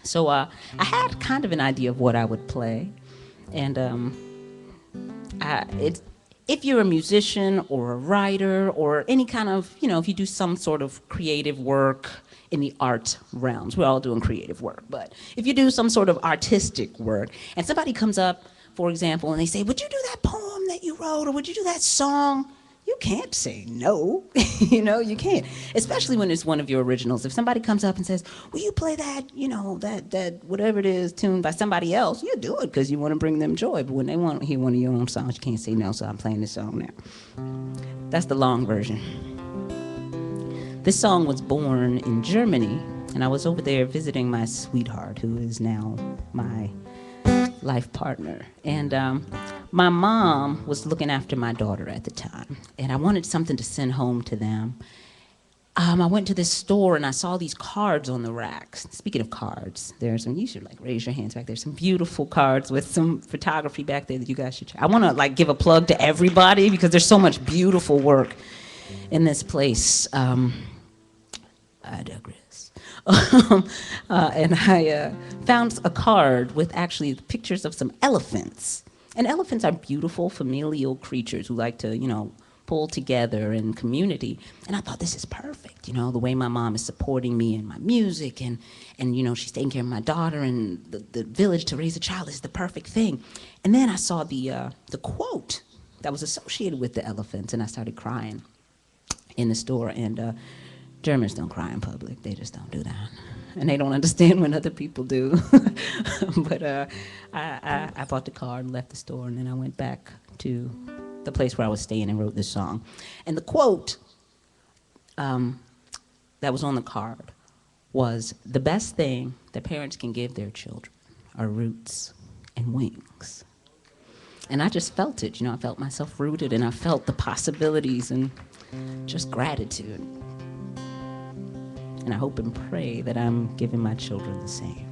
So I had kind of an idea of what I would play, and if you're a musician or a writer or any kind of, if you do some sort of creative work in the art realms, we're all doing creative work, but if you do some sort of artistic work and somebody comes up, for example, and they say, would you do that poem that you wrote, or would you do that song? You can't say no. You can't. Especially when it's one of your originals. If somebody comes up and says, will you play that, that whatever it is, tune by somebody else, you do it because you want to bring them joy. But when they want to hear one of your own songs, you can't say no, so I'm playing this song now. That's the long version. This song was born in Germany, and I was over there visiting my sweetheart, who is now my life partner. And my mom was looking after my daughter at the time, and I wanted something to send home to them. I went to this store and I saw these cards on the racks. Speaking of cards, there's some, you should raise your hands back there, some beautiful cards with some photography back there that you guys should check. I want to give a plug to everybody because there's so much beautiful work in this place. I digress. And I found a card with actually pictures of some elephants. And elephants are beautiful familial creatures who like to, pull together in community. And I thought, this is perfect, the way my mom is supporting me in my music and she's taking care of my daughter and the village to raise a child is the perfect thing. And then I saw the quote that was associated with the elephants, and I started crying in the store. And Germans don't cry in public. They just don't do that. And they don't understand when other people do. But I bought the card and left the store, and then I went back to the place where I was staying and wrote this song. And the quote that was on the card was, the best thing that parents can give their children are roots and wings. And I just felt it, I felt myself rooted, and I felt the possibilities and just gratitude. And I hope and pray that I'm giving my children the same.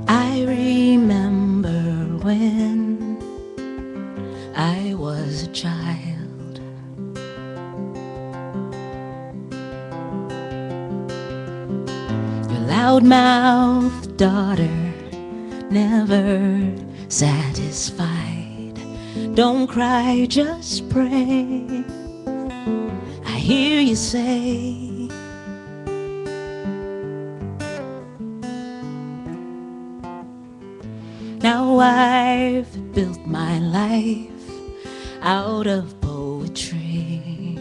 I remember when I was a child. Your loud-mouthed daughter, never satisfied. Don't cry, just pray. I hear you say. Now I've built my life out of poetry.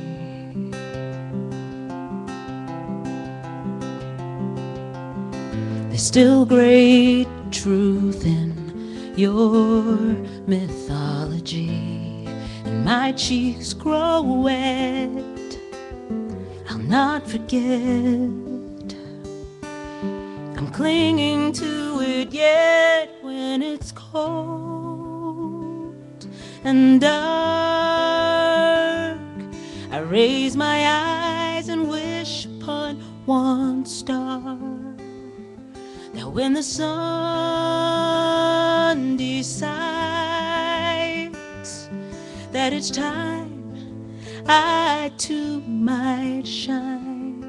There's still great truth in your mythology, and my cheeks grow wet. I'll not forget. I'm clinging to it yet when it's cold and dark. I raise my eyes and wish upon one star, that when the sun decides that it's time, I too might shine.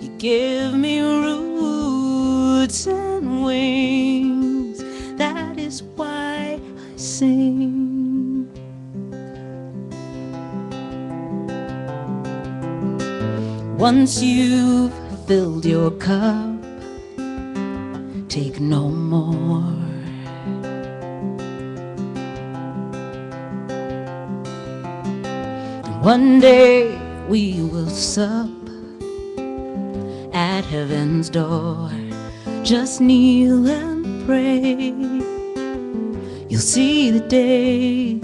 You give me roots and wings, that is why I sing. Once you've filled your cup, take no more. And one day we will sup at heaven's door. Just kneel and pray. You'll see the day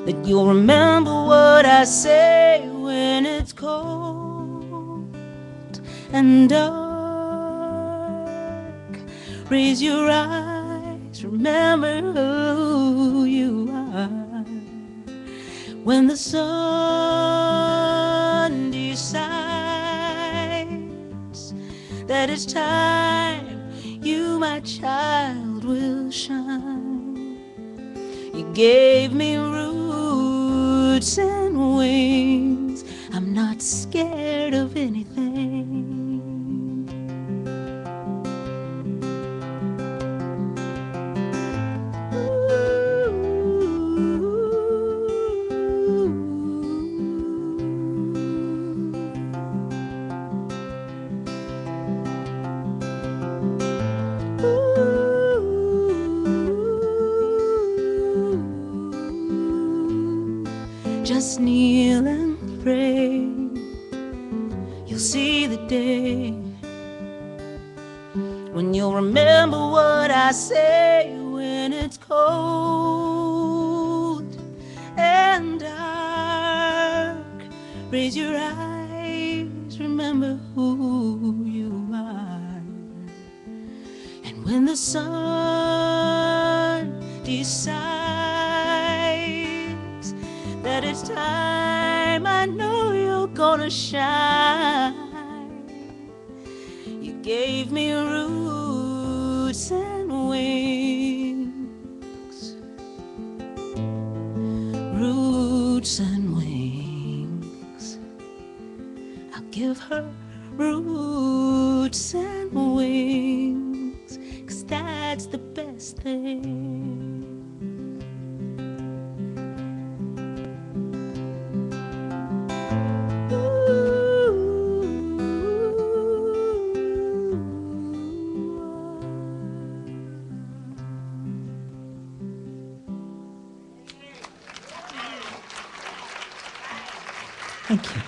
that you'll remember what I say when it's cold and dark. Raise your eyes, remember who you are. When the sun decides that it's time, you, my child, will shine. You gave me roots and wings. I'm not scared of anything. Just kneel and pray. You'll see the day when you'll remember what I say when it's cold and dark. Raise your eyes, remember who you are. And when the sun decides that it's time, I know you're gonna shine. You gave me roots and wings, roots and wings. I'll give her roots and wings, 'cause that's the best thing. Thank you.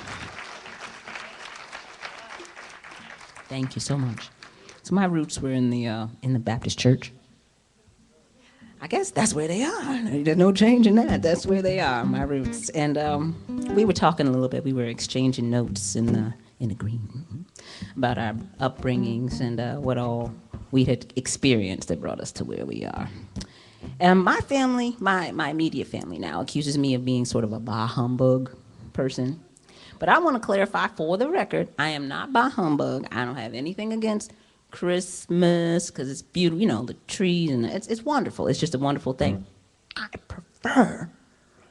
Thank you so much. So my roots were in the Baptist church. I guess that's where they are. There's no change in that. That's where they are, my roots. And we were talking a little bit. We were exchanging notes in the green room about our upbringings and what all we had experienced that brought us to where we are. And my family, my immediate family now, accuses me of being sort of a bah humbug person. But I want to clarify for the record, I am not bah humbug. I don't have anything against Christmas, because it's beautiful, you know, the trees, and it's wonderful. It's just a wonderful thing. I prefer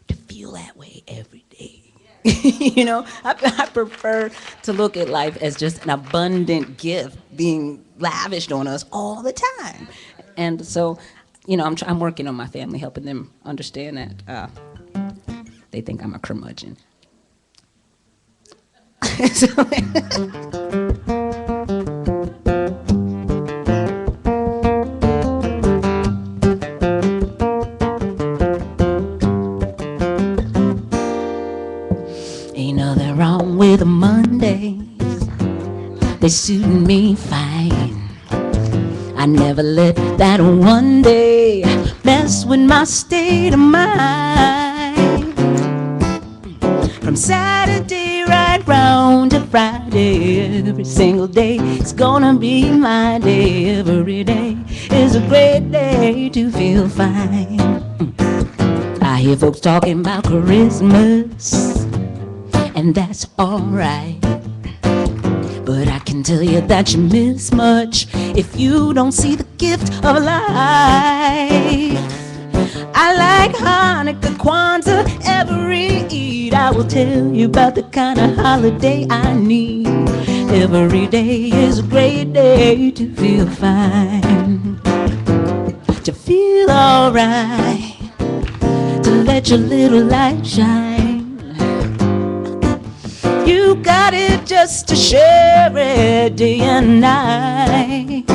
to feel that way every day. You know, I prefer to look at life as just an abundant gift being lavished on us all the time. And so, you know, I'm working on my family, helping them understand that they think I'm a curmudgeon. Ain't nothing wrong with the Mondays, they suit me fine. I never let that one day mess with my state of mind. From Saturday right round to Friday, every single day it's gonna be my day. Every day is a great day to feel fine. I hear folks talking about Christmas, and that's alright. But I can tell you that you miss much if you don't see the gift of life. I like Hanukkah, Kwanzaa, every Eid. I will tell you about the kind of holiday I need. Every day is a great day to feel fine, to feel alright, to let your little light shine. You got it just to share it day and night.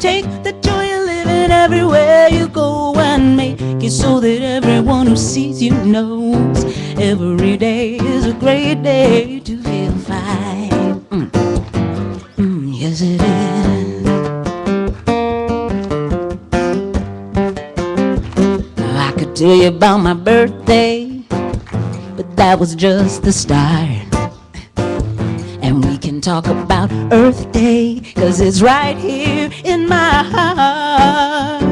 Take the joy of living everywhere you go and make it so that everyone who sees you knows every day is a great day to feel fine. Yes, it is. I could tell you about my birthday, but that was just the start. And we can talk about Earth Day, 'cause it's right here in my heart.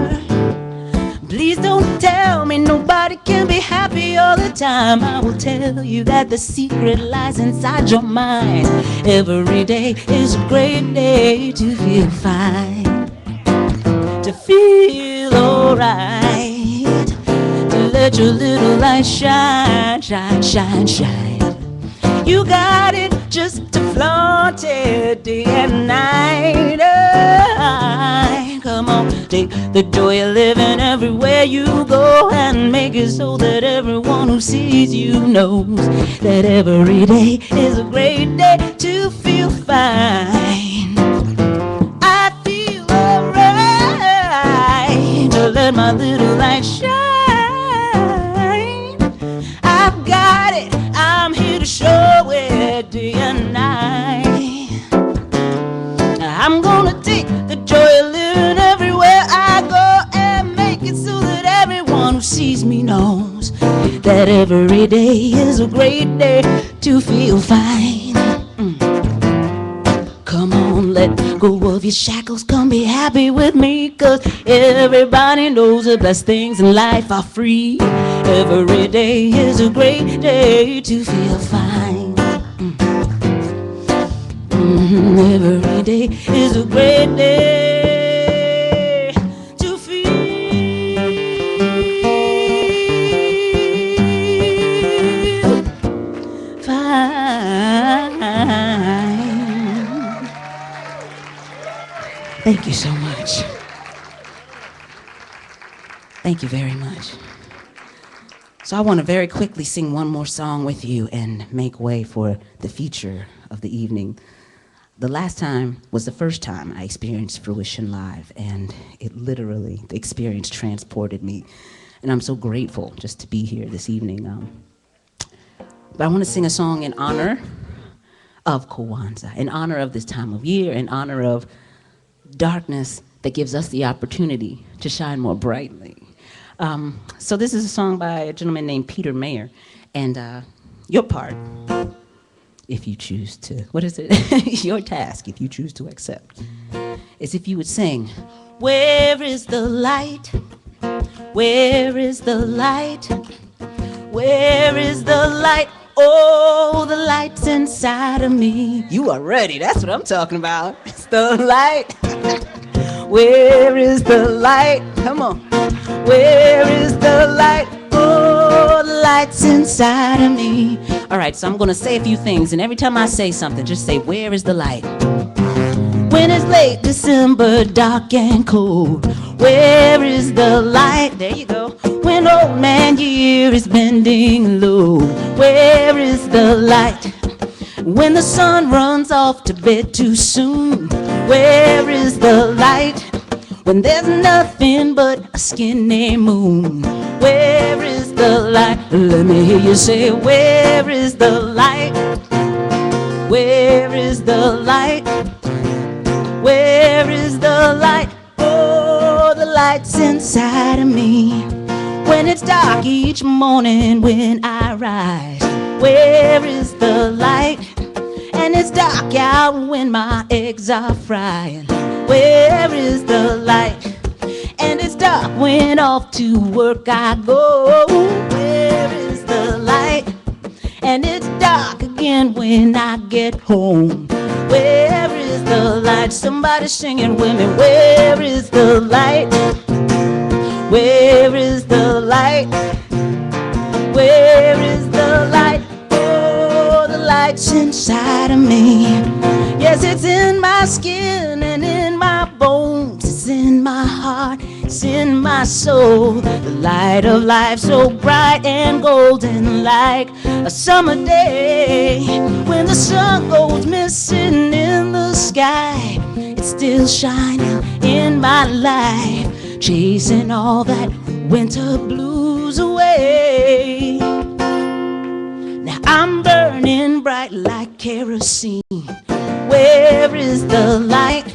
Please don't tell me nobody can be happy all the time. I will tell you that the secret lies inside your mind. Every day is a great day to feel fine, to feel alright, to let your little light shine, shine, shine, shine. You got it just to flaunt it day and night. Come on, take the joy of living everywhere you go and make it so that everyone who sees you knows that every day is a great day to feel fine. I feel alright to let my little light shine. I've got it, I'm here to show it day and night. I'm gonna take the joy of living everywhere I go and make it so that everyone who sees me knows that every day is a great day to feel fine. Come on, let go of your shackles, come be happy with me, 'cause everybody knows the best things in life are free. Every day is a great day to feel fine. Every day is a great day to feel fine. Thank you so much. Thank you very much. So I want to very quickly sing one more song with you and make way for the feature of the evening. The last time was the first time I experienced Fruition live, and it literally, the experience transported me. And I'm so grateful just to be here this evening. But I want to sing a song in honor of Kwanzaa, in honor of this time of year, in honor of darkness that gives us the opportunity to shine more brightly. So this is a song by a gentleman named Peter Mayer, and your part, if you choose to, what is it? Your task, if you choose to accept, is if you would sing, where is the light? Where is the light? Where is the light? Oh, the light's inside of me. You are ready, that's what I'm talking about. It's the light. Where is the light? Come on. Where is the light? Oh, the light's inside of me. All right, so I'm gonna say a few things, and every time I say something, just say, where is the light? When it's late December, dark and cold, where is the light? There you go. When old man year is bending low, where is the light? When the sun runs off to bed too soon, where is the light? When there's nothing but a skinny moon, where is the light? Let me hear you say, where is the light? Where is the light? Where is the light? Oh, the light's inside of me. When it's dark each morning when I rise, where is the light? And it's dark out when my eggs are frying, where is the light? And it's dark when off to work I go, where is the light? And it's dark again when I get home, where is the light? Somebody singing with me, where is the light? Where is the light? Where is the light? Oh, the light's inside of me. Yes, it's in my skin and in my bones. It's in my heart, it's in my soul. The light of life so bright and golden, like a summer day. When the sun goes missing in the sky, it's still shining in my life, chasing all that winter blues away. Now I'm burning bright like kerosene. Where is the light?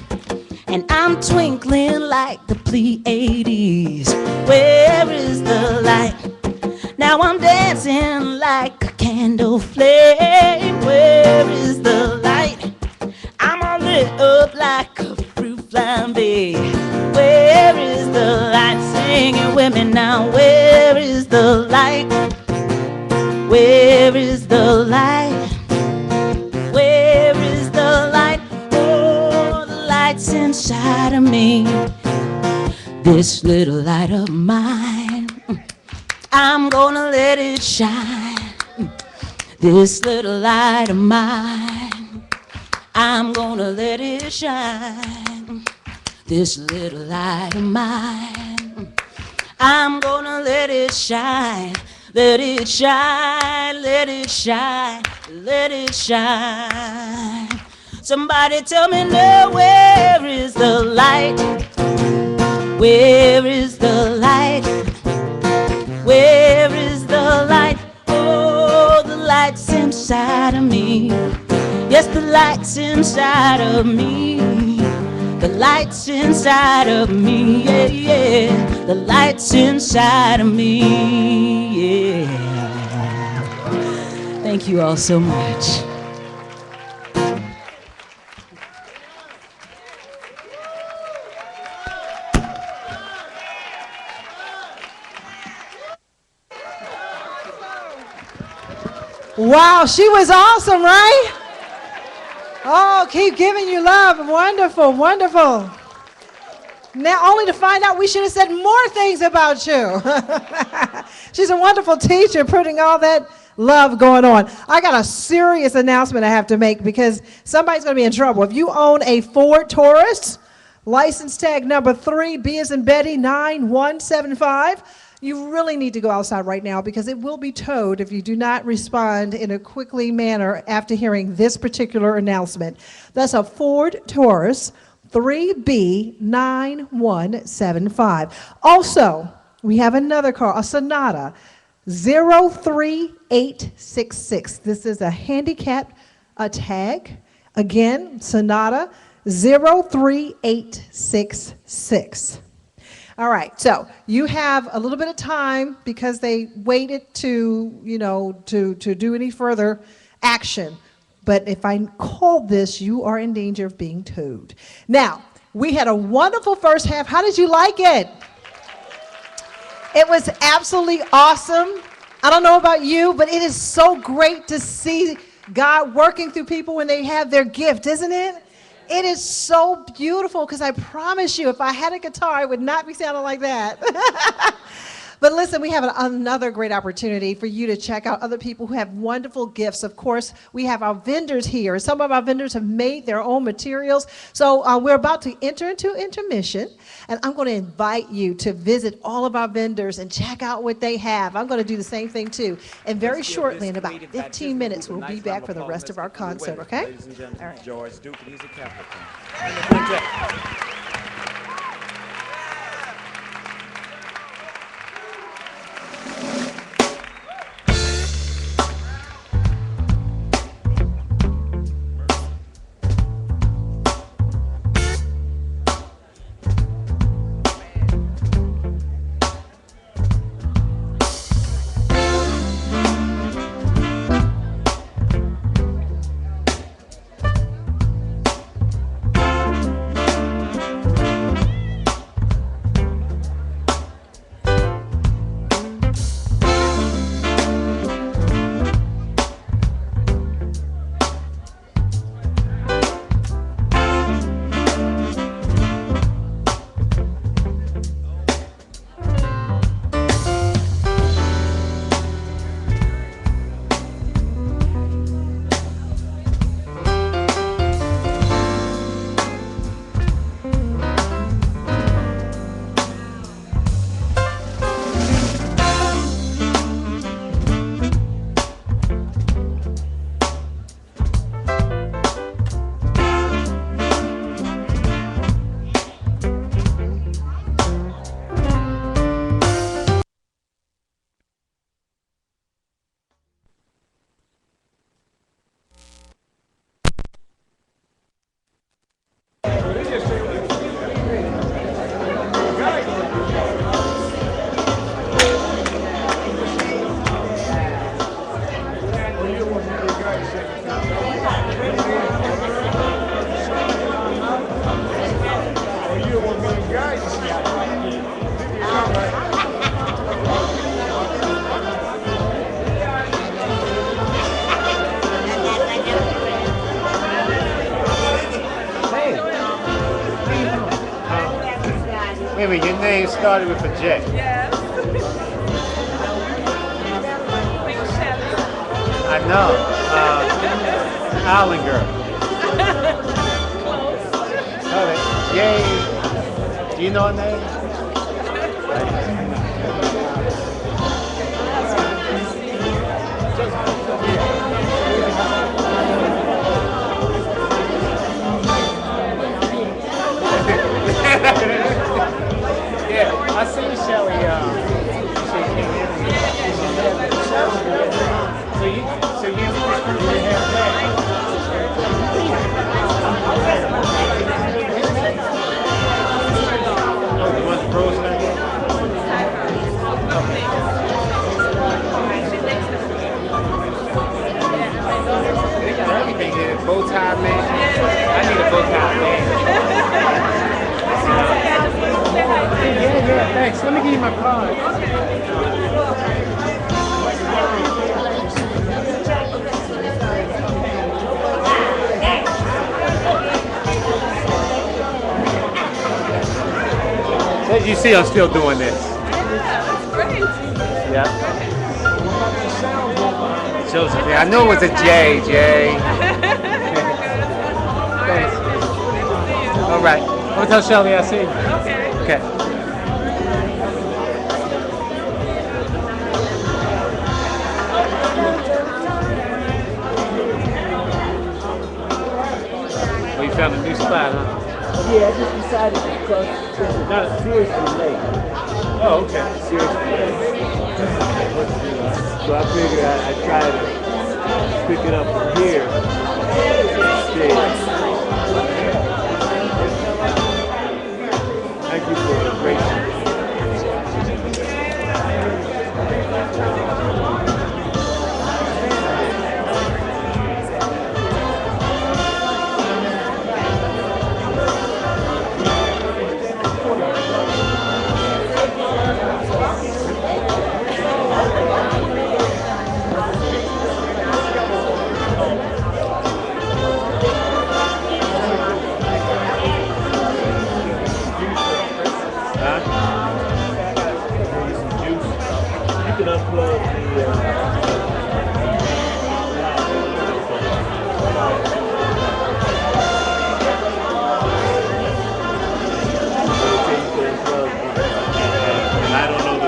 And I'm twinkling like the Pleiades. Where is the light? Now I'm dancing like a candle flame. Where is the light? I'm all lit up like a fruit flambe. Where is the light? Singing with me now. Where is the light? Where is the light? Where is the light? Oh, the light's inside of me. This little light of mine, I'm gonna let it shine. This little light of mine, I'm gonna let it shine. This little light of mine, I'm gonna let it shine. Let it shine, let it shine, let it shine. Somebody tell me now, where is the light? Where is the light? Where is the light? Oh, the light's inside of me. Yes, the light's inside of me. The light's inside of me, yeah, yeah. The light's inside of me, yeah. Thank you all so much. Wow, she was awesome, right? Oh, keep giving you love. Wonderful, wonderful. Now, only to find out we should have said more things about you. She's a wonderful teacher, putting all that love going on. I got a serious announcement I have to make because somebody's going to be in trouble. If you own a Ford Taurus, license tag number 3, B as in Betty, 9175, you really need to go outside right now because it will be towed if you do not respond in a quickly manner after hearing this particular announcement. That's a Ford Taurus 3B9175. Also, we have another car, a Sonata 03866. This is a handicap tag. Again, Sonata 03866. All right, so you have a little bit of time because they waited to do any further action. But if I call this, you are in danger of being towed. Now, we had a wonderful first half. How did you like it? It was absolutely awesome. I don't know about you, but it is so great to see God working through people when they have their gift, isn't it? It is so beautiful because I promise you, if I had a guitar, it would not be sounding like that. But listen, we have another great opportunity for you to check out other people who have wonderful gifts. Of course, we have our vendors here. Some of our vendors have made their own materials. So we're about to enter into intermission, and I'm going to invite you to visit all of our vendors and check out what they have. I'm going to do the same thing too. And very shortly, in about 15 minutes, we'll be back for the rest of our concert, okay? Ladies and gentlemen, All right. George Duke, and he's a Capricorn. Wait a minute, your name started with a J. Yes. I know. Island Girl. Oh, Jay. Do you know her name? Yeah, I seen Shelly. She came in. So you have that. Oh, the one frozen again? They got everything here. Bow tie man. I need a bow tie man. Yeah, thanks. Let me give you my card. As you see, I'm still doing this. Yeah. Joseph, I knew it was a J, Jay. Thanks. All right. I'm going to tell Shelly I see you. Okay. Well, you found a new spot, huh? Yeah, I just decided because it's not seriously late. Oh, okay. Seriously late. So I figured I'd try to pick it up from here instead. Thank you for the great.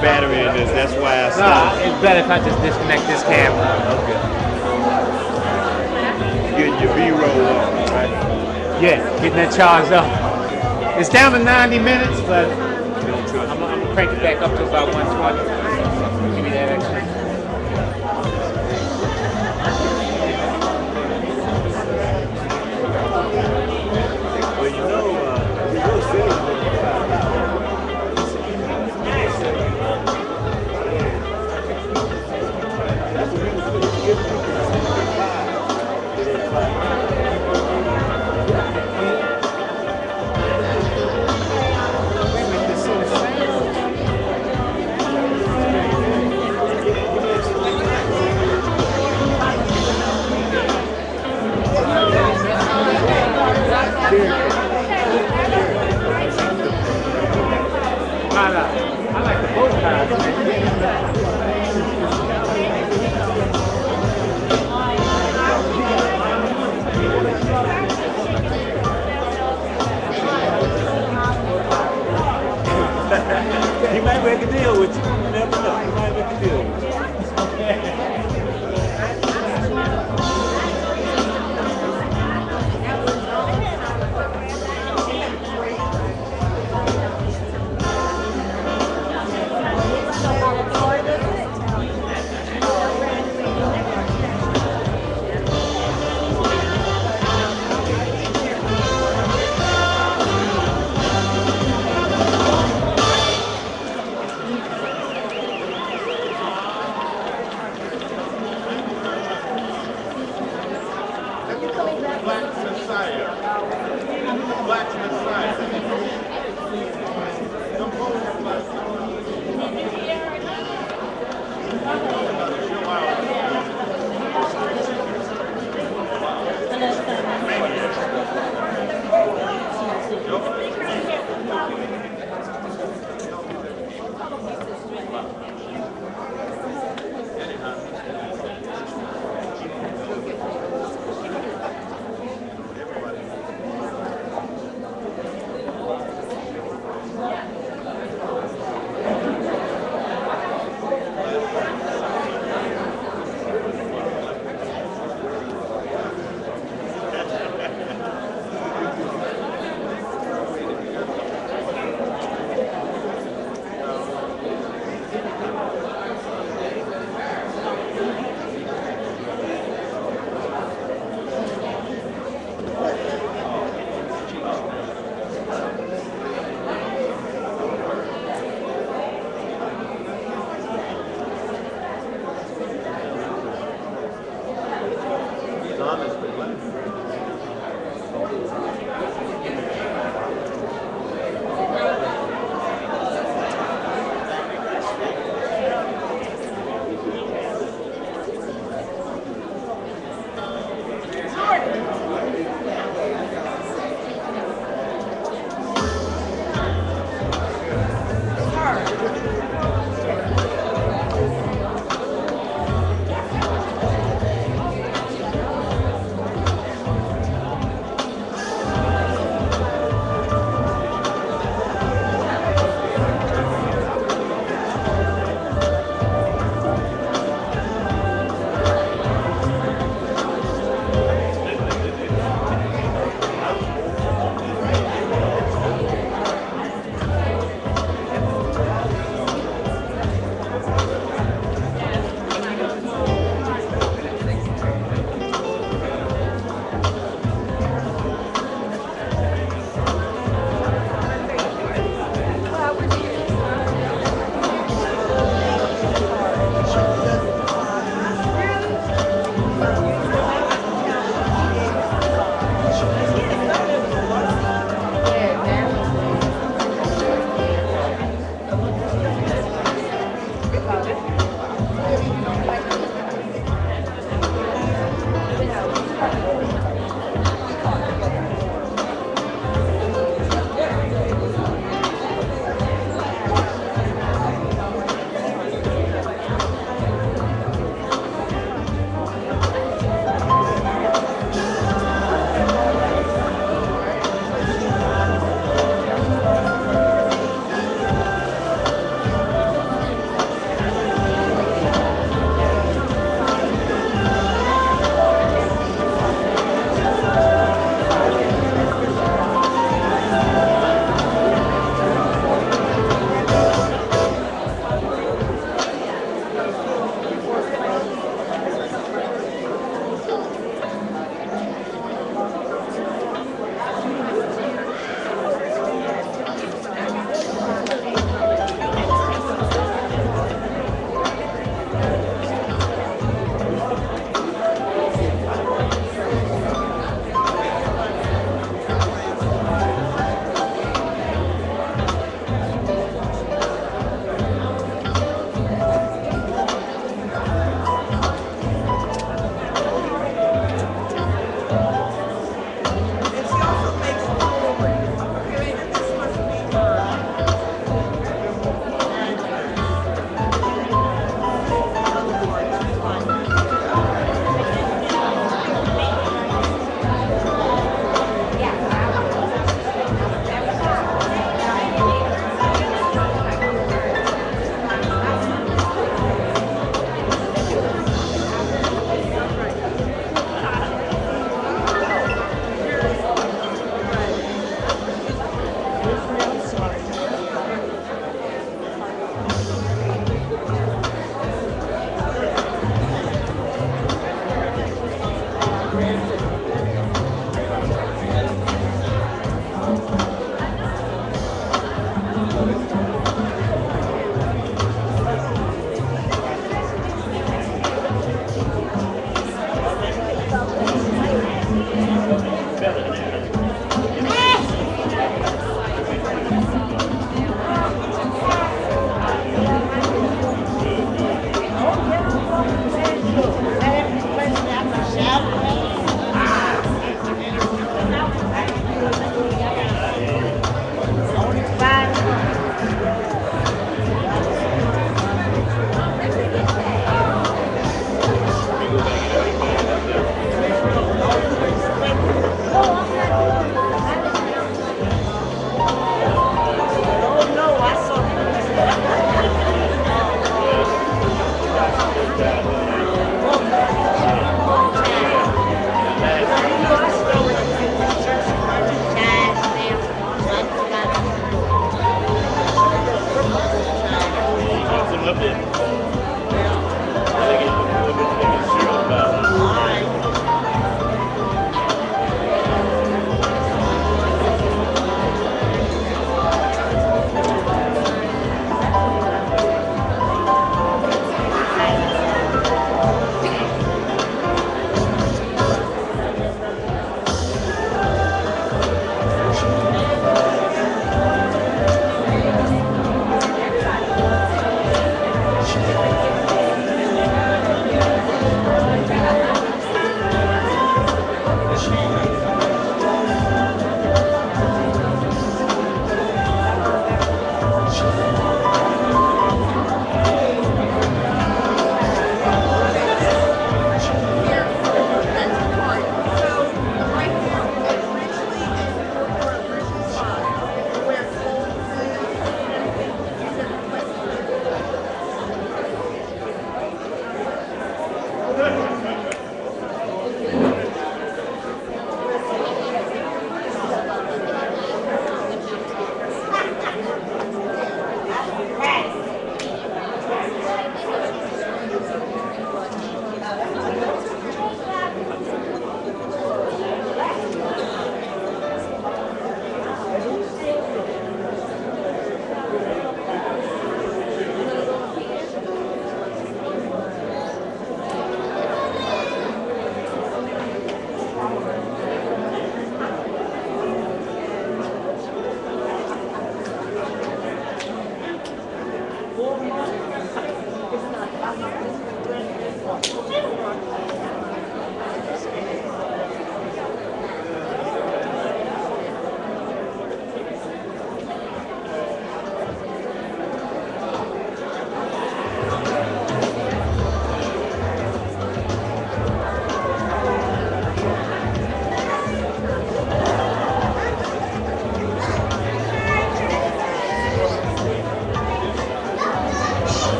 Battery in this, that's why I Nah, stopped. it's better if I just disconnect this camera. Okay. Getting your B-roll up, right? Yeah, getting that charged up. It's down to 90 minutes, but I'm gonna crank it back up to about 120. Give me that extra. Well, you know, you're real serious. I like the bow ties. He might make a deal with you. You never know. He might make a deal with you.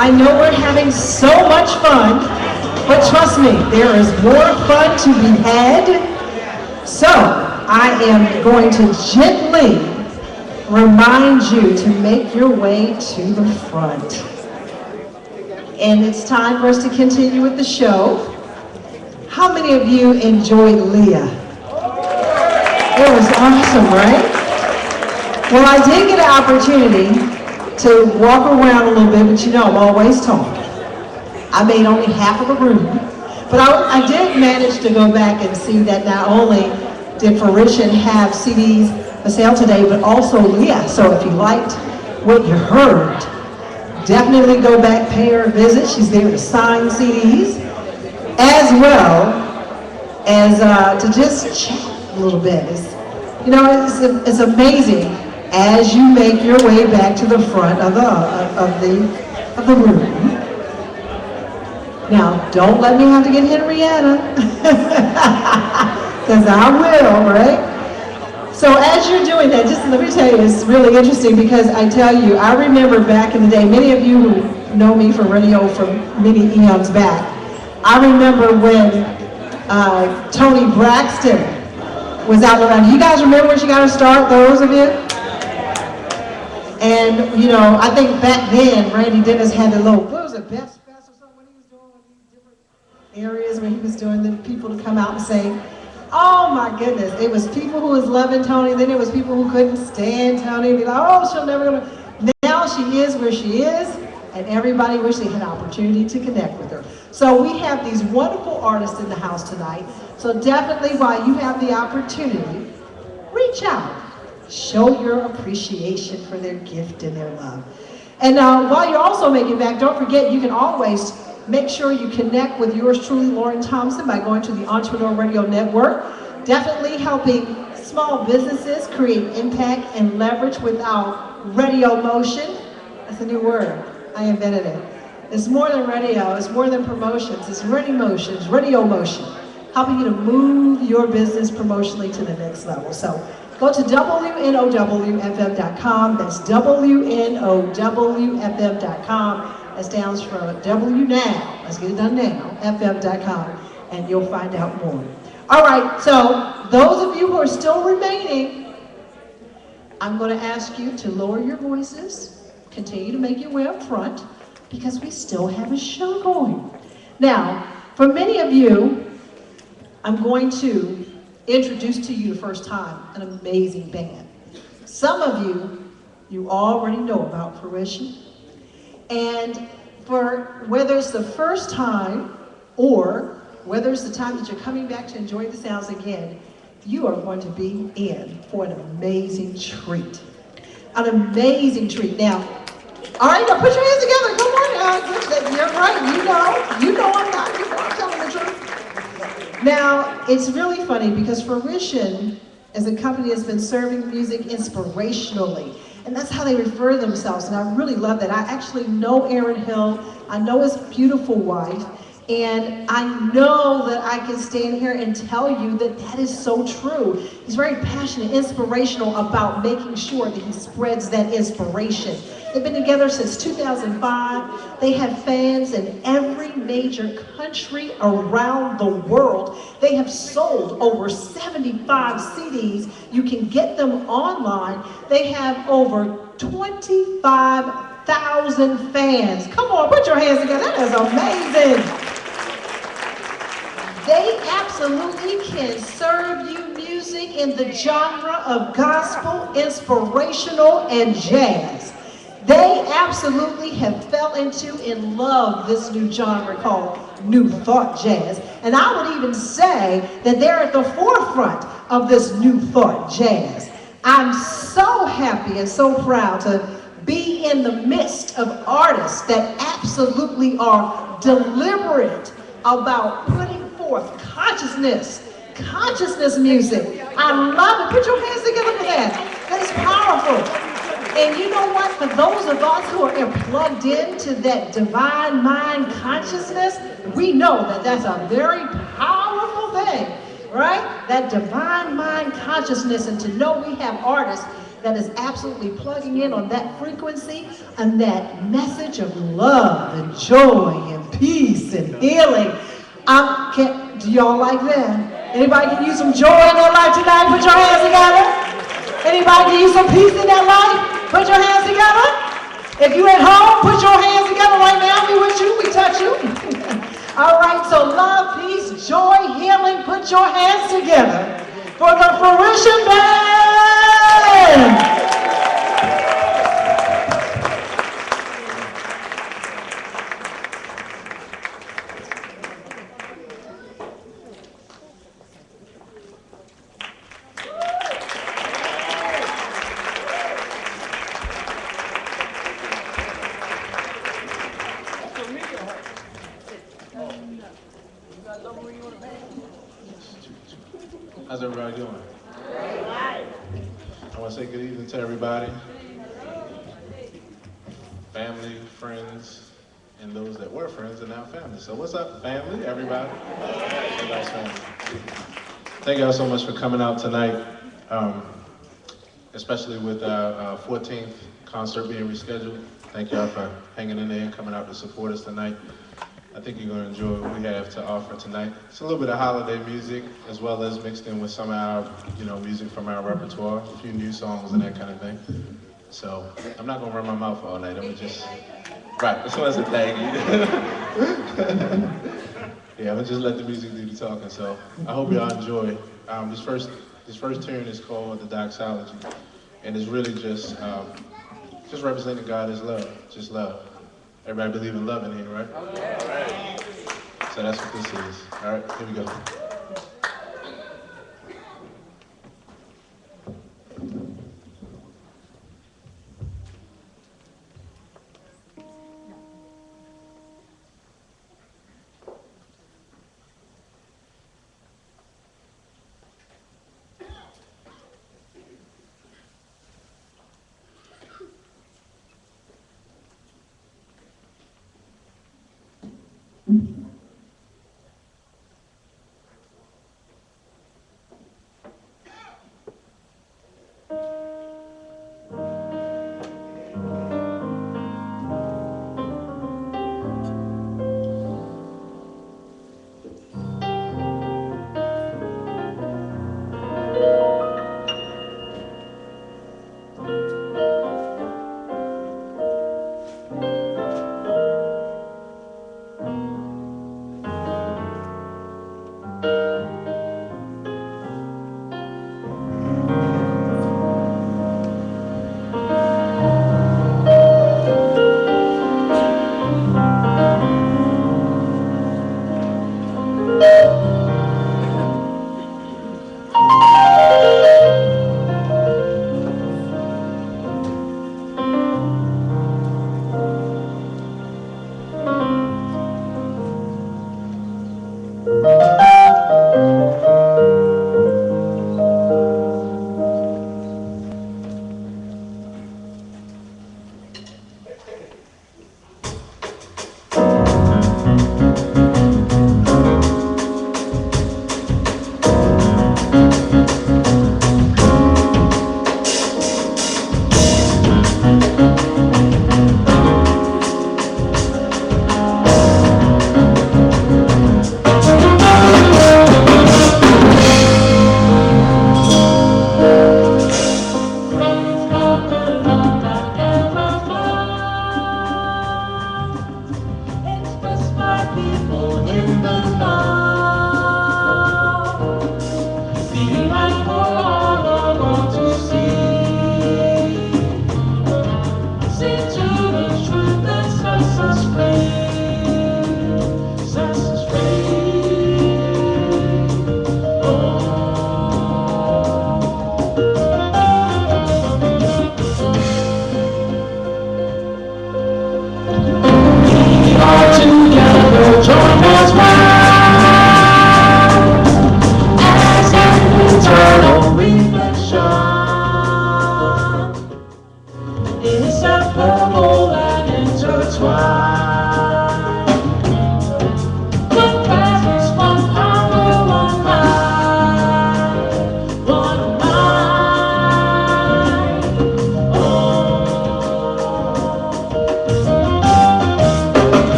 I know we're having so much fun, but trust me, there is more fun to be had. So I am going to gently remind you to make your way to the front. And it's time for us to continue with the show. How many of you enjoyed Leah? It was awesome, right? Well, I did get an opportunity to walk around a little bit, but you know I'm always talking. I made only half of the room, but I did manage to go back and see that not only did Fruition have CDs for sale today, but also Leah. So if you liked what you heard, definitely go back, pay her a visit. She's there to sign CDs, as well as to just chat a little bit. It's amazing as you make your way back to the front of the room. Now, don't let me have to get Henrietta, because I will, right? So as you're doing that, just let me tell you, it's really interesting because I tell you, I remember back in the day, many of you who know me for radio from many eons back, I remember when Toni Braxton was out around. You guys remember when she got her start, those of you? And, you know, I think back then, Randy Dennis had the little, what was it, Best Fest or something, when he was doing one of these different areas where he was doing the people to come out and sing. Oh my goodness, it was people who was loving Toni, then there was people who couldn't stand Toni, be like, oh, she'll never gonna. Now she is where she is, and everybody wish they had an opportunity to connect with her. So we have these wonderful artists in the house tonight, so definitely while you have the opportunity, reach out. Show your appreciation for their gift and their love. And while you're also making back, don't forget you can always make sure you connect with yours truly, Lauren Thompson, by going to the Entrepreneur Radio Network. Definitely helping small businesses create impact and leverage without radio motion. That's a new word. I invented it. It's more than radio. It's more than promotions. It's ready motions, radio motion, helping you to move your business promotionally to the next level. So go to WNOWFM.com. That's WNOWFM.com. That stands for W Now. Let's get it done now. FM.com. And you'll find out more. All right. So those of you who are still remaining, I'm going to ask you to lower your voices. Continue to make your way up front because we still have a show going. Now, for many of you, I'm going to introduce to you the first time an amazing band. Some of you already know about Fruition. And for whether it's the first time or whether it's the time that you're coming back to enjoy the sounds again, you are going to be in for an amazing treat. An amazing treat. Now, all right, now put your hands together. Come on. You're right. You know I'm not. You know I'm telling the truth. Now, it's really funny because Fruition is a company that's been serving music inspirationally. And that's how they refer to themselves. And I really love that. I actually know Aaron Hill. I know his beautiful wife. And I know that I can stand here and tell you that that is so true. He's very passionate, inspirational about making sure that he spreads that inspiration. They've been together since 2005. They have fans in every major country around the world. They have sold over 75 CDs. You can get them online. They have over 25,000 fans. Come on, put your hands together. That is amazing. They absolutely can serve you music in the genre of gospel, inspirational, and jazz. They absolutely have fell into and love this new genre called New Thought Jazz. And I would even say that they're at the forefront of this New Thought Jazz. I'm so happy and so proud to be in the midst of artists that absolutely are deliberate about putting forth consciousness music. I love it. Put your hands together for that. That is powerful. And you know what? For those of us who are plugged into that divine mind consciousness, we know that that's a very powerful thing, right? That divine mind consciousness, and to know we have artists that is absolutely plugging in on that frequency and that message of love and joy and peace and healing. Do y'all like that? Anybody can use some joy in their life tonight? Put your hands together. Anybody can use some peace in their life? Put your hands together. If you're at home, put your hands together right now. We with you, we touch you. All right, so love, peace, joy, healing. Put your hands together for the Fruition Band. How's everybody doing? I want to say good evening to everybody. Family, friends, and those that were friends are now family. So what's up, family, everybody? Everybody's family. Thank y'all so much for coming out tonight, especially with our 14th concert being rescheduled. Thank y'all for hanging in there and coming out to support us tonight. I think you're going to enjoy what we have to offer tonight. It's a little bit of holiday music, as well as mixed in with some of our, music from our repertoire, a few new songs and that kind of thing. So I'm not going to run my mouth all night. I'm going to just, right, this one's a thank you. Yeah, I'm going to just let the music do the talking. So I hope y'all enjoy. This first tune is called The Doxology, and it's really just representing God as love, just love. Everybody believe in love in here, right? Yeah. So that's what this is. All right, here we go.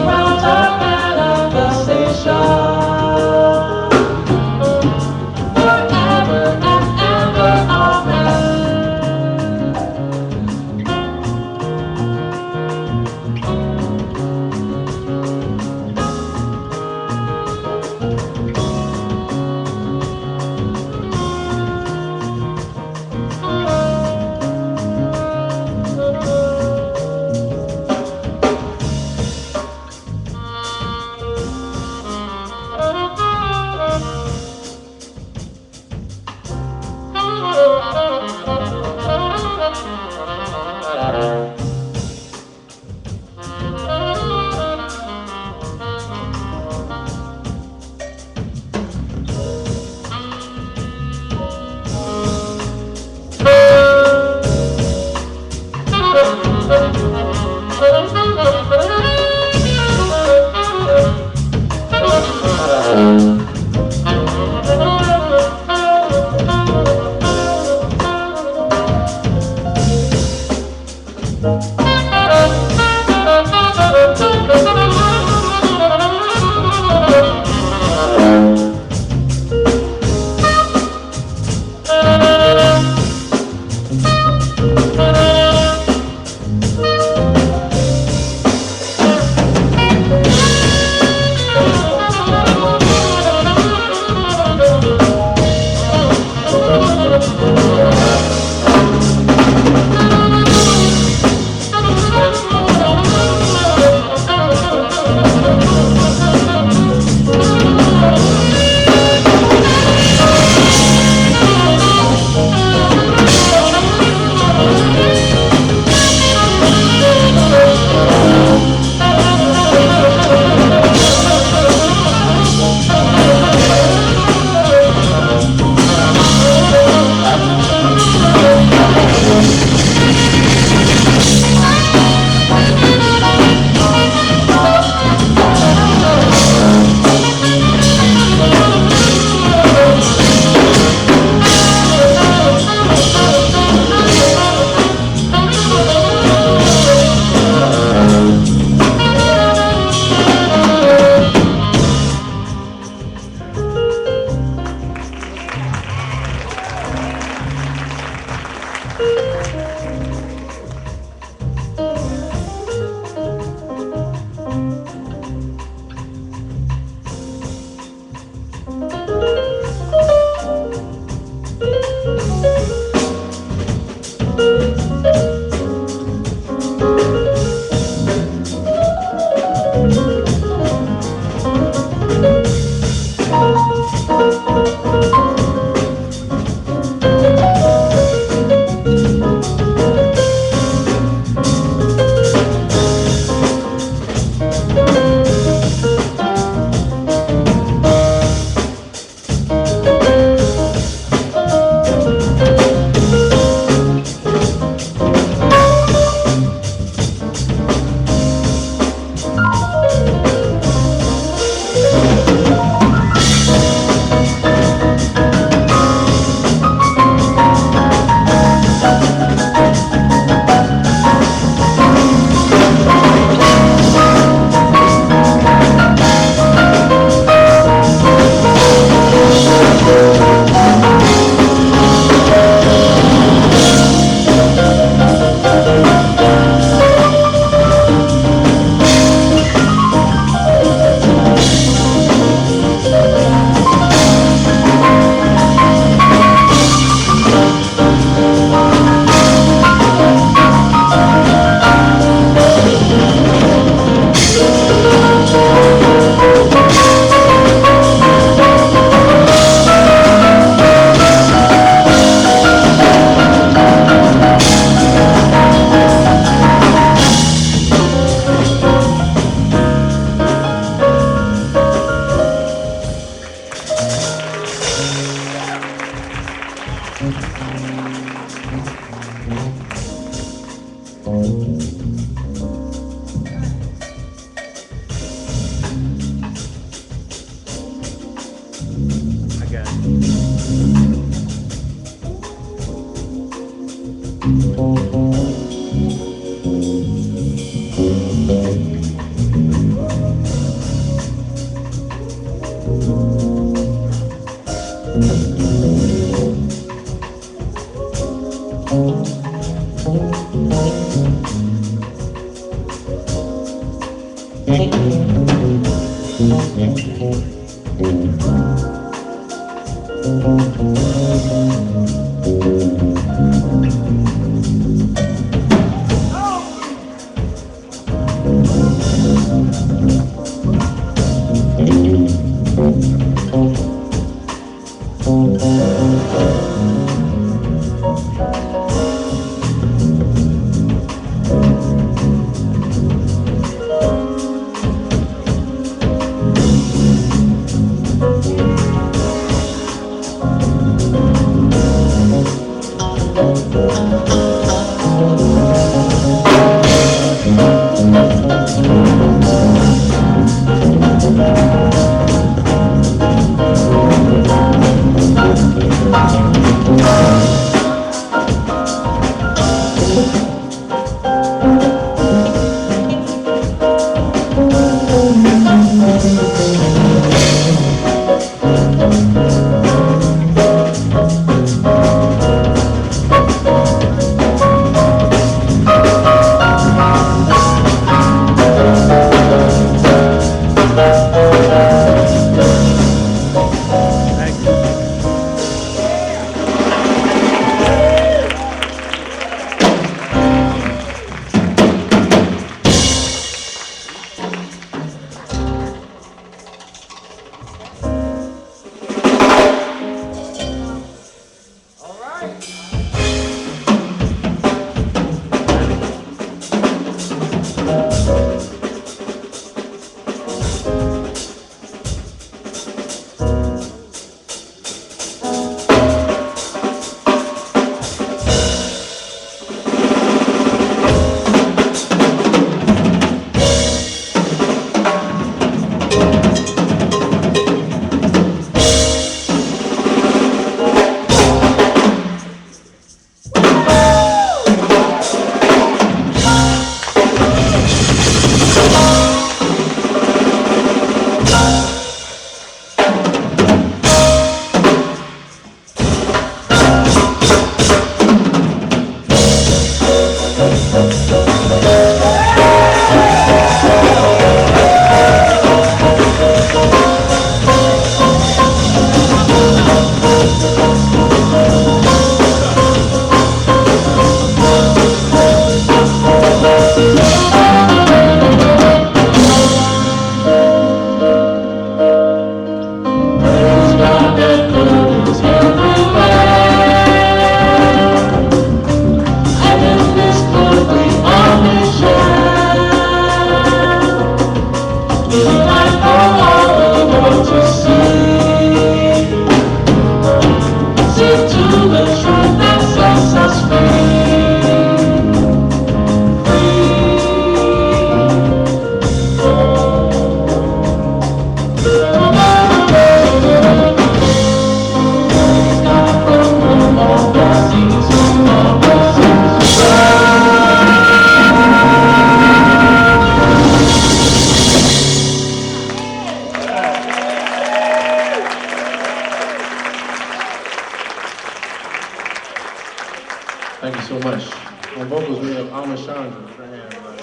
round our manifestation. Forever and ever, amen. Thank you so much. On vocals, we have Chandra. Put your hand, everybody.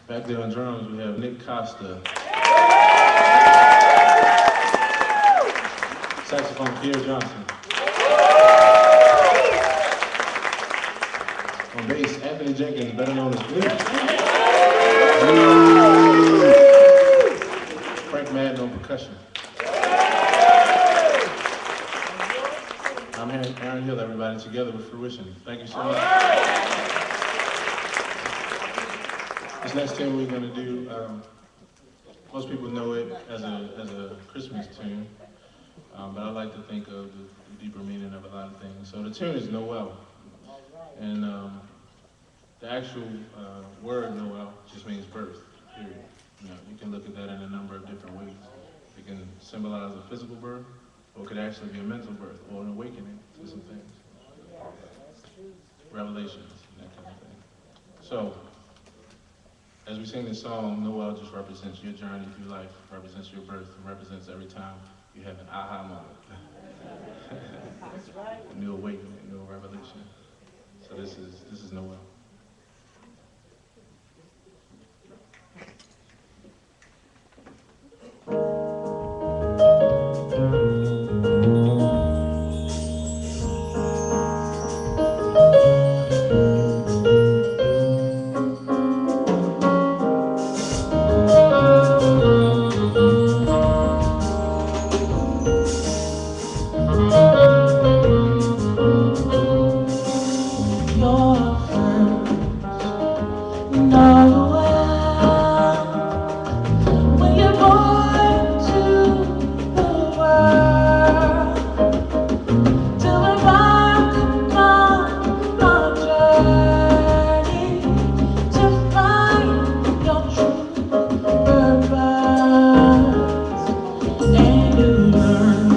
Back there on drums, we have Nick Costa. Saxophone, Pierre Johnson. On bass, Anthony Jenkins, better known as Blue. Frank Madden on percussion. I'm Aaron Hill, everybody, together with Fruition. Thank you so much. This next tune we're going to do, most people know it as a Christmas tune, but I like to think of the deeper meaning of a lot of things. So the tune is Noel, and the actual word Noel just means birth, period. You know, you can look at that in a number of different ways. It can symbolize a physical birth, or it could actually be a mental birth, or an awakening to some things. Revelations, and that kind of thing. So, as we sing this song, Noel just represents your journey through life, represents your birth, and represents every time you have an aha moment. A new awakening, a new revelation. So this is Noel. Your first Noel, when you're born to the world, to embark upon a journey to find your true purpose, and you learn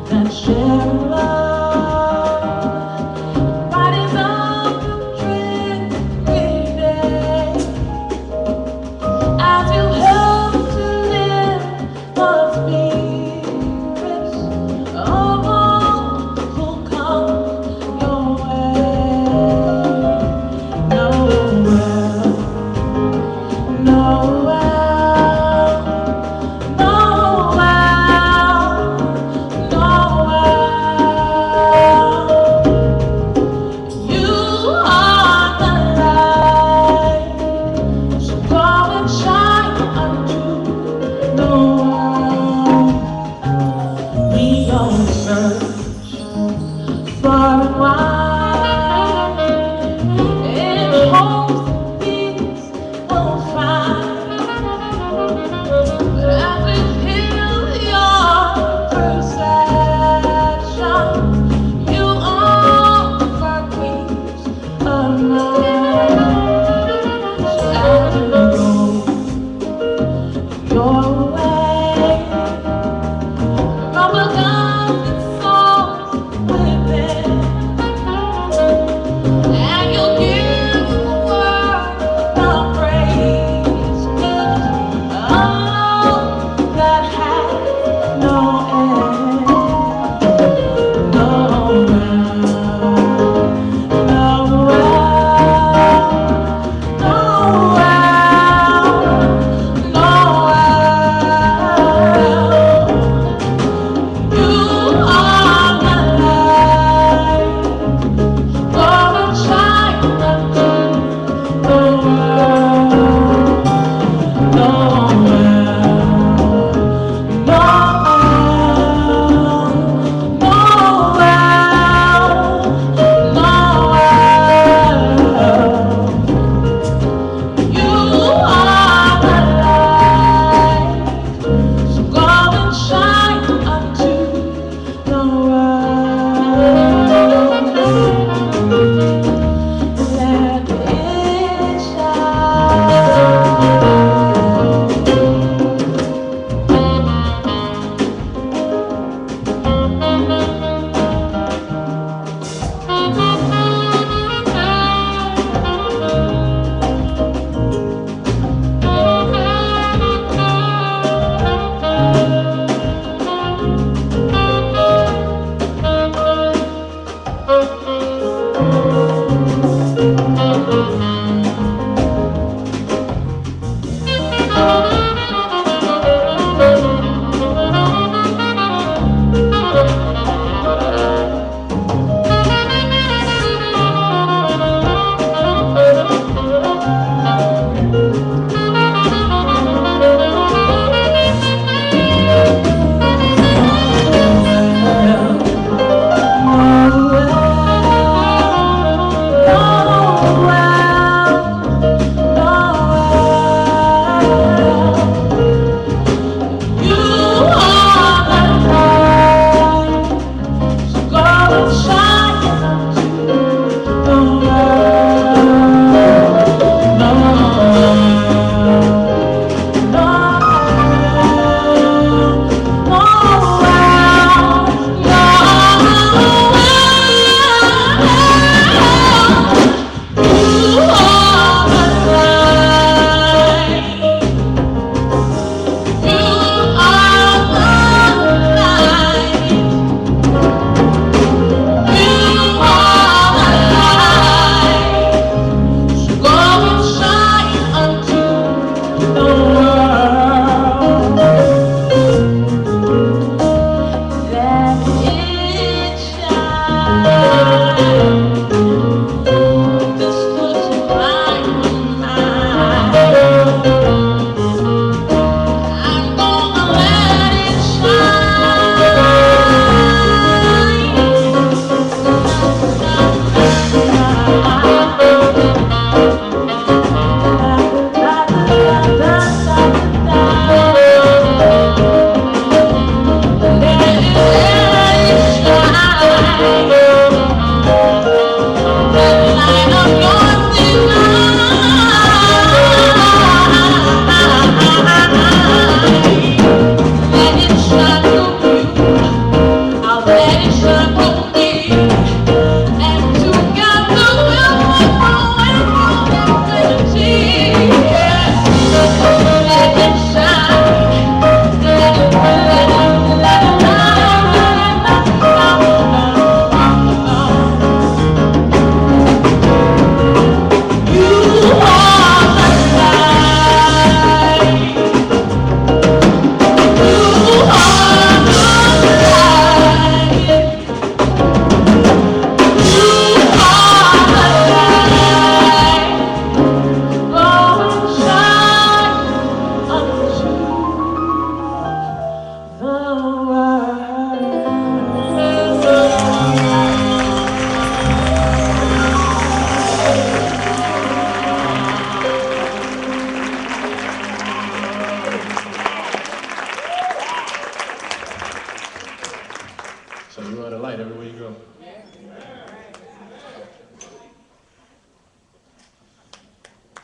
that sharing love, right is all the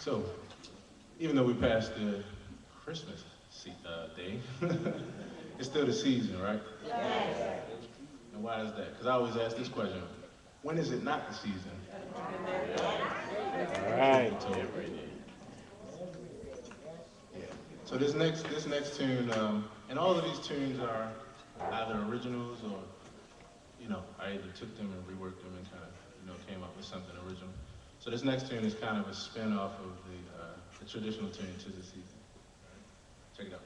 So, even though we passed the Christmas day, it's still the season, right? Yes. And why is that? Because I always ask this question: when is it not the season? All right. Yeah. So this next tune, and all of these tunes are either originals or, I either took them and reworked them and kind of, came up with something original. So this next tune is kind of a spin-off of the traditional tune, "'Tis the Season." Check it out.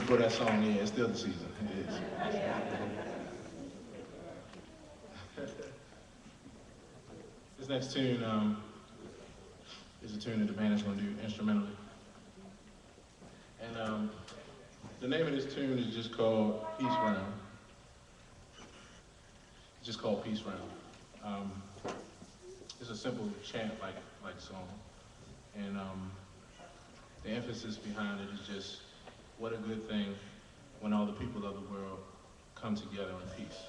before that song, yeah, it's still the season. It is. This next tune is a tune that the band is going to do instrumentally. And the name of this tune is just called Peace Round. It's just called Peace Round. It's a simple chant-like song. And the emphasis behind it is just what a good thing when all the people of the world come together in peace.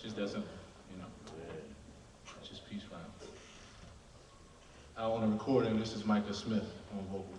Just that simple, you know. Just peace round. On a recording, this is Micah Smith on vocals.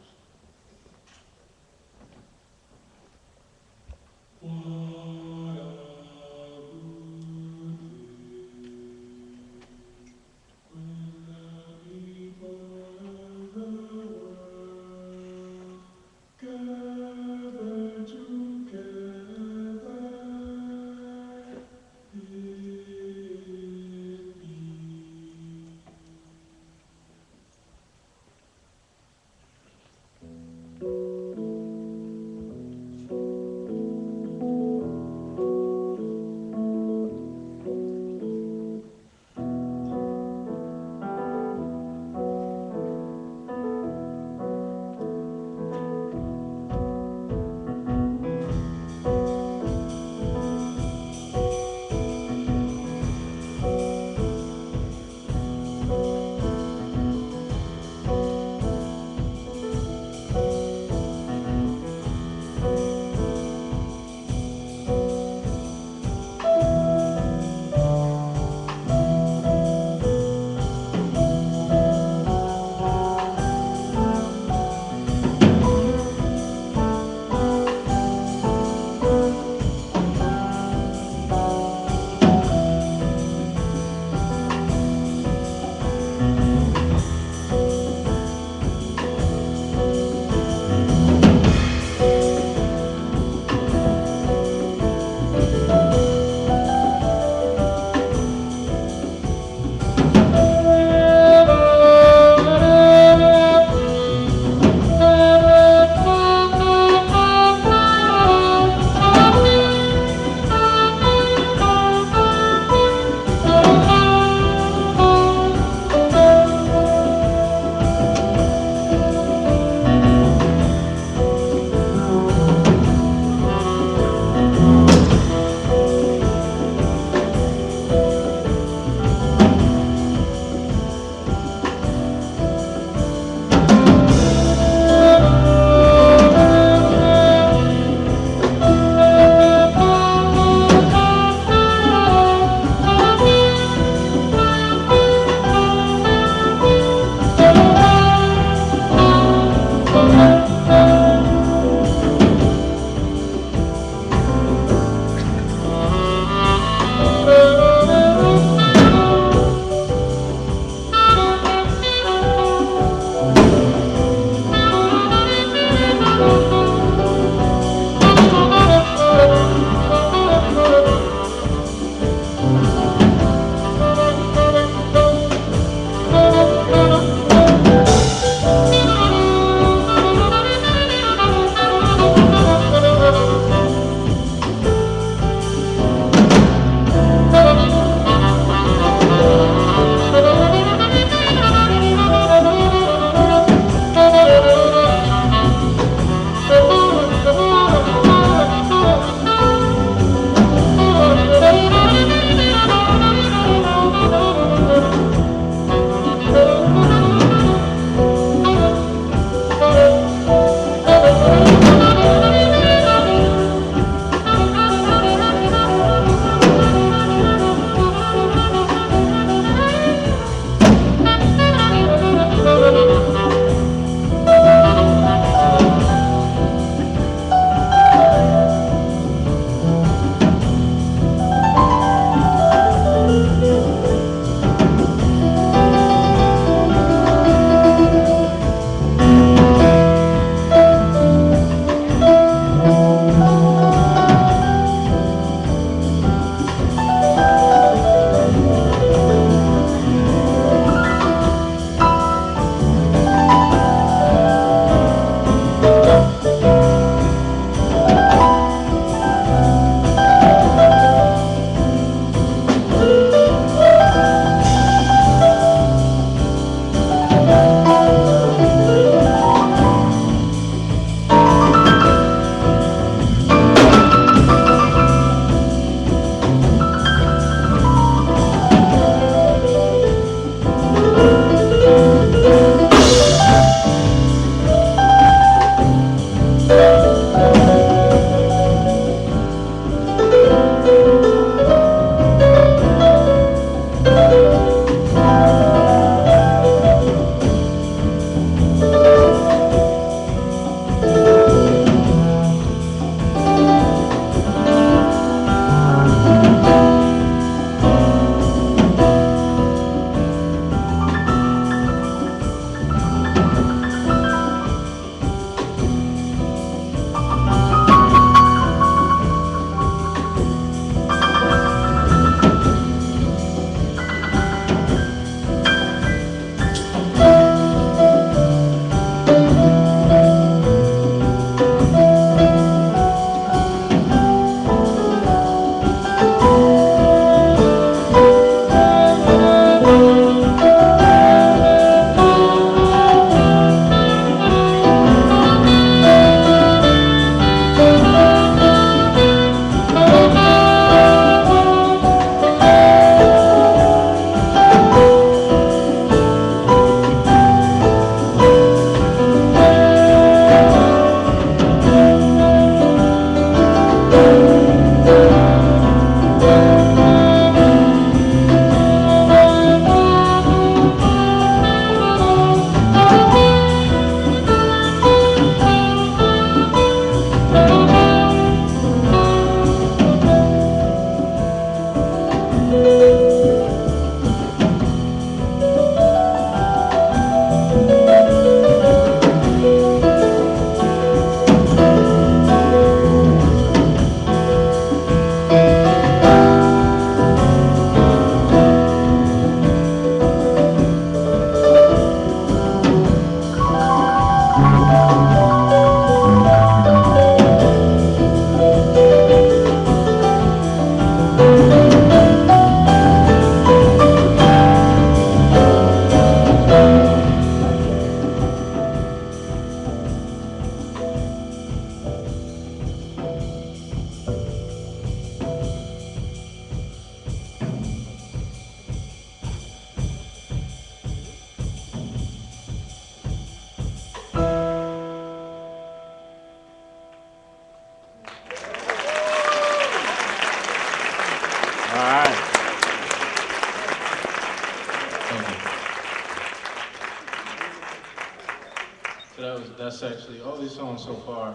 That's actually all these songs so far.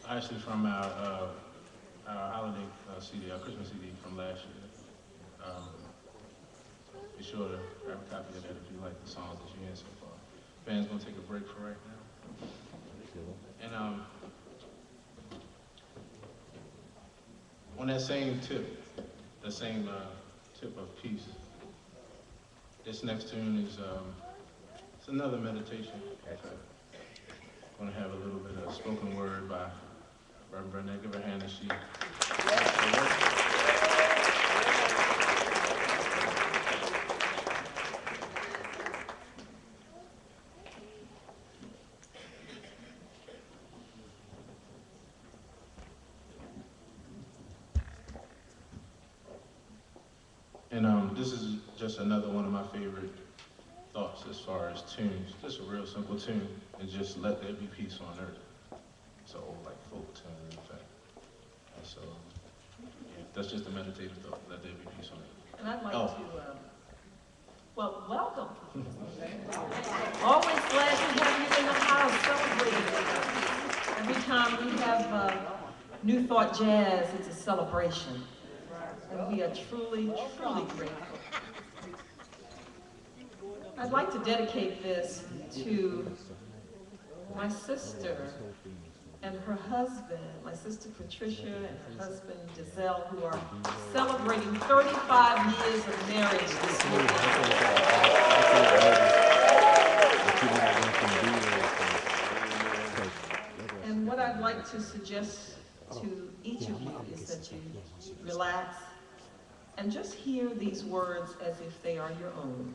Actually, from our holiday CD, our Christmas CD from last year. Be sure to grab a copy of that if you like the songs that you hear so far. Band's gonna take a break for right now. And on that same tip of peace, this next tune is it's another meditation. In fact, I'm gonna have a little bit of spoken word by Reverend Brenda. Give her a hand as she. And this is just another one of my favorite thoughts as far as tunes. Just a real simple tune, and just let there be peace on earth. It's an old like folk tune, in fact. And so, yeah, that's just a meditative thought. Let there be peace on earth. And I'd like to, well, welcome. Always glad to have you in the house celebrating with us. Every time we have New Thought Jazz, it's a celebration. And we are truly, truly grateful. I'd like to dedicate this to my sister and her husband, my sister Patricia and her husband Giselle, who are celebrating 35 years of marriage this week. And what I'd like to suggest to each of you is that you relax and just hear these words as if they are your own.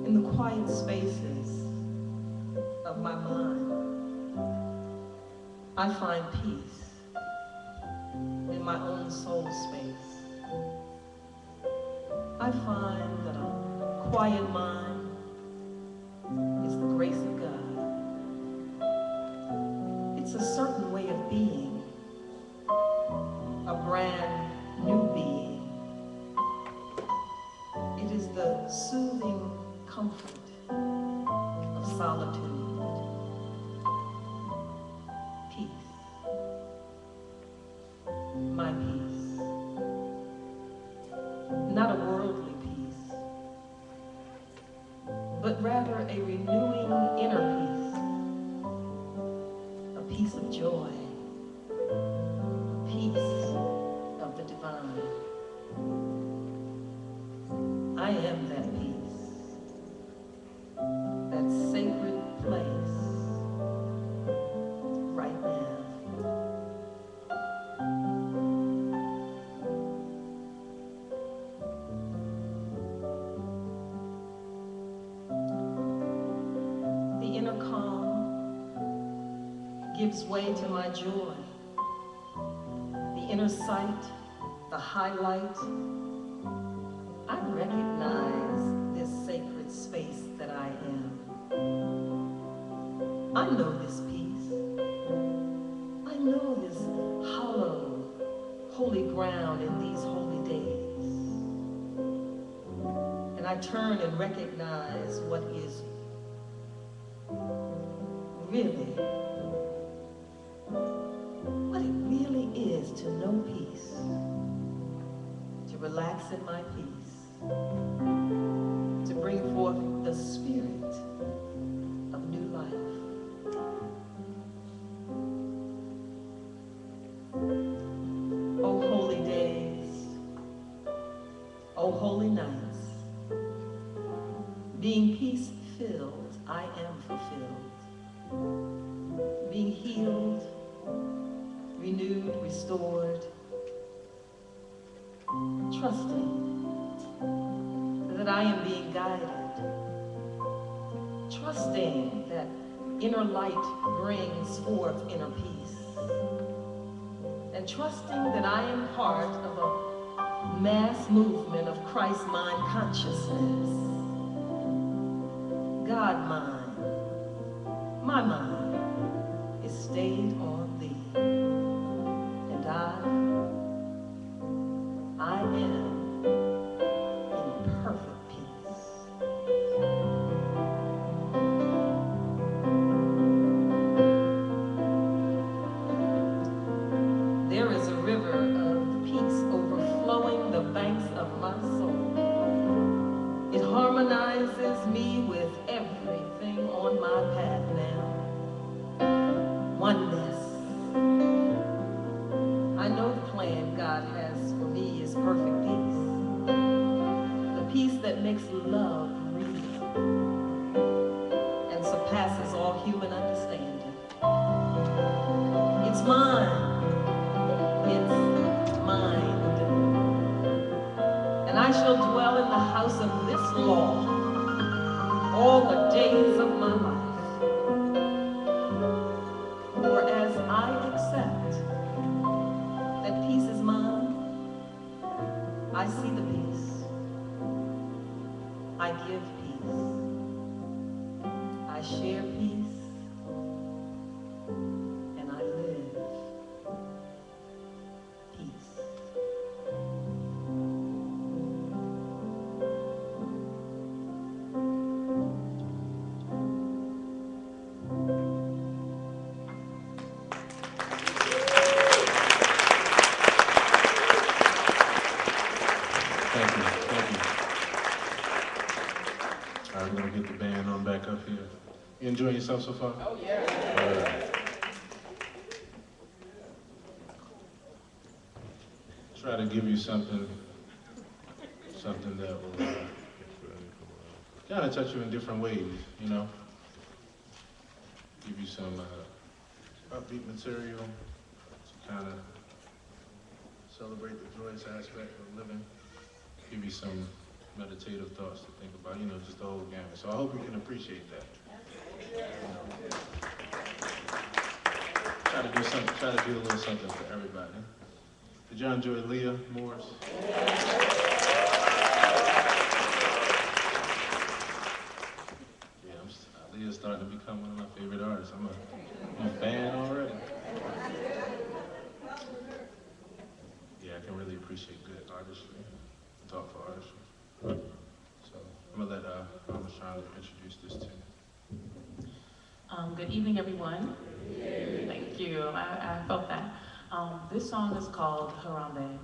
In the quiet spaces of my mind, I find peace in my own soul space. I find that a quiet mind is the grace of God. It's a certain way of being, a brand new being. It is the soothing comfort of solitude. Peace. My peace. Not a worldly peace, but rather a renewing inner peace. A peace of joy. Peace of the divine. I am that peace, that sacred place, right now. The inner calm gives way to my joy. The inner sight, the highlight, I recognize this sacred space that I am. I know this peace. I know this hollow, holy ground in these holy days. And I turn and recognize what is really, what it really is to know peace, to relax in my peace, to bring forth the spirit of new life. Oh, holy days, oh, holy nights, being peace-filled, I am fulfilled. being healed, renewed, restored, trusting that I am being guided, trusting that inner light brings forth inner peace, and trusting that I am part of a mass movement of Christ mind consciousness. God mind, my mind is stayed on thee, and I am in perfect peace. There is a river of peace overflowing the banks of my soul. It harmonizes me with everything on my path now. Oneness. I know the plan God has for me is perfect peace. The peace that makes love real and surpasses all human understanding. It's mine. It's mine. And I shall dwell in the house of this law all the days of my life. For as I accept that peace is mine, I see the peace. I give peace. I share peace. And I live peace. Thank you. All right, we're gonna get the band on back up here. You enjoying yourself so far? Oh yeah. All right. Try to give you something that will kind of touch you in different ways, you know. Give you some upbeat material to kind of celebrate the joyous aspect of living. Give you some meditative thoughts to think about, you know, just the whole gamut. So I hope you can appreciate that. Try to do something, try to do a little something for everybody. Did y'all enjoy Leah Morris? Yeah, Leah's starting to become one of my favorite artists. I'm a fan already. Yeah, I can really appreciate good artistry, thoughtful artistry. So I'm gonna let Mama Shonda introduce this to you. Good evening, everyone. Thank you. I felt that. This song is called Harambe,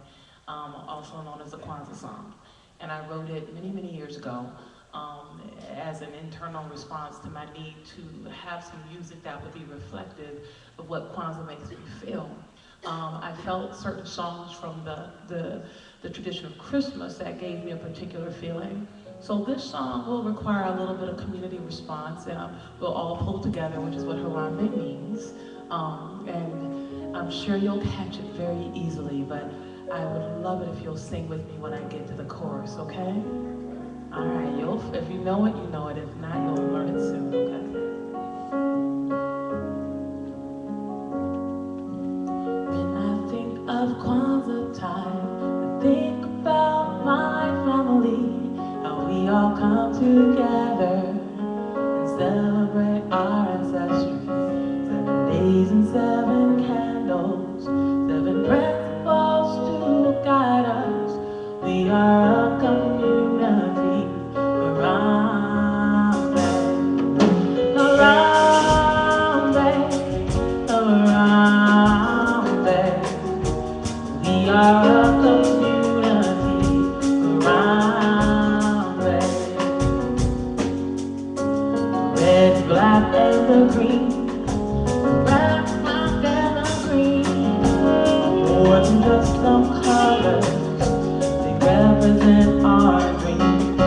also known as a Kwanzaa song. And I wrote it many, many years ago as an internal response to my need to have some music that would be reflective of what Kwanzaa makes me feel. I felt certain songs from the tradition of Christmas that gave me a particular feeling. So this song will require a little bit of community response, and we'll all pull together, which is what Harambe means. And I'm sure you'll catch it very easily, but I would love it if you'll sing with me when I get to the chorus, okay? All right, if you know it, you know it. If not, you'll learn it soon, okay? When I think of Kwanzaa time, I think about my family. We all come together and celebrate our ancestry. 7 days and 7 candles, 7 principles to guide us. We are a community around We are a community around red, black, and the green, the red, black, and the green. More than just some colors, they represent our dreams.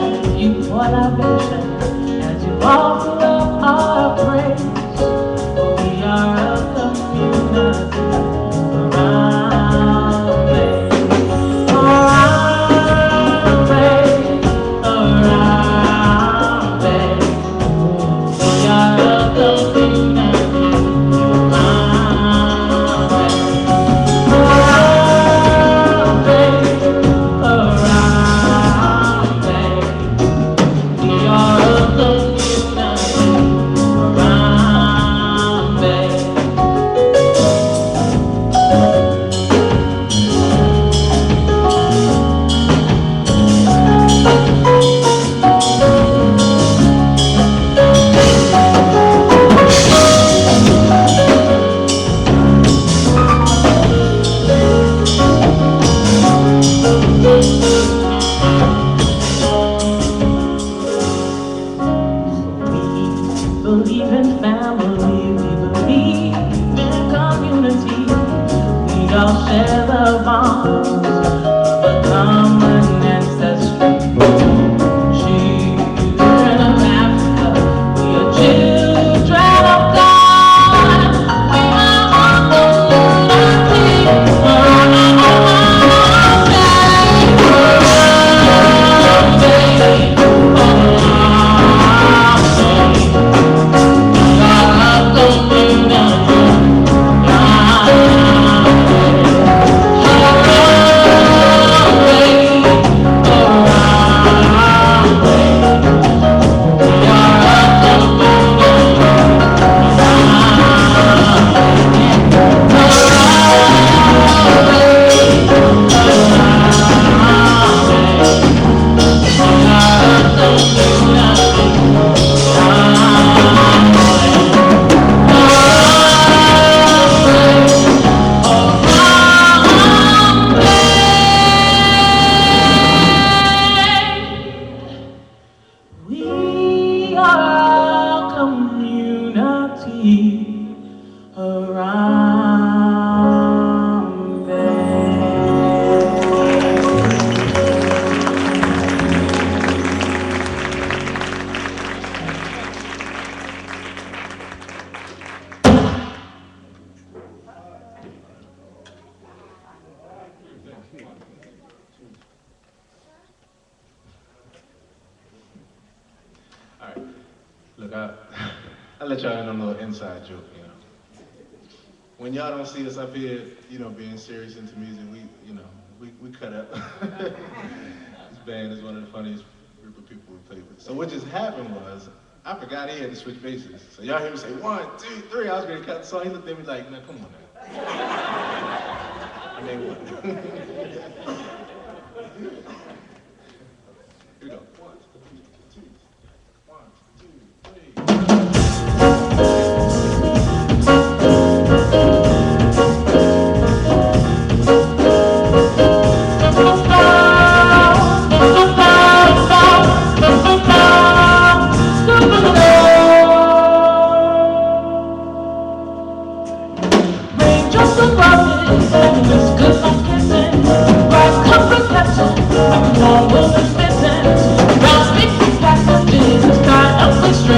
As you pour our vision, as you walk through our We are a community around there. All right. Look, I'll let y'all in on a little inside joke, you know. When y'all don't see us up here, you know, being serious into music, we cut up. This band is one of the funniest group of people we play with. So what just happened was, I forgot he had to switch bases. So y'all hear me say 1, 2, 3, I was gonna cut the song. He looked at me like, no, come on now. I mean, what? Here we go. 1, 2, 1, Just above it, just good on kissing. Right comfort capsule, long woman's missing. Round big passengers, tied up with strings.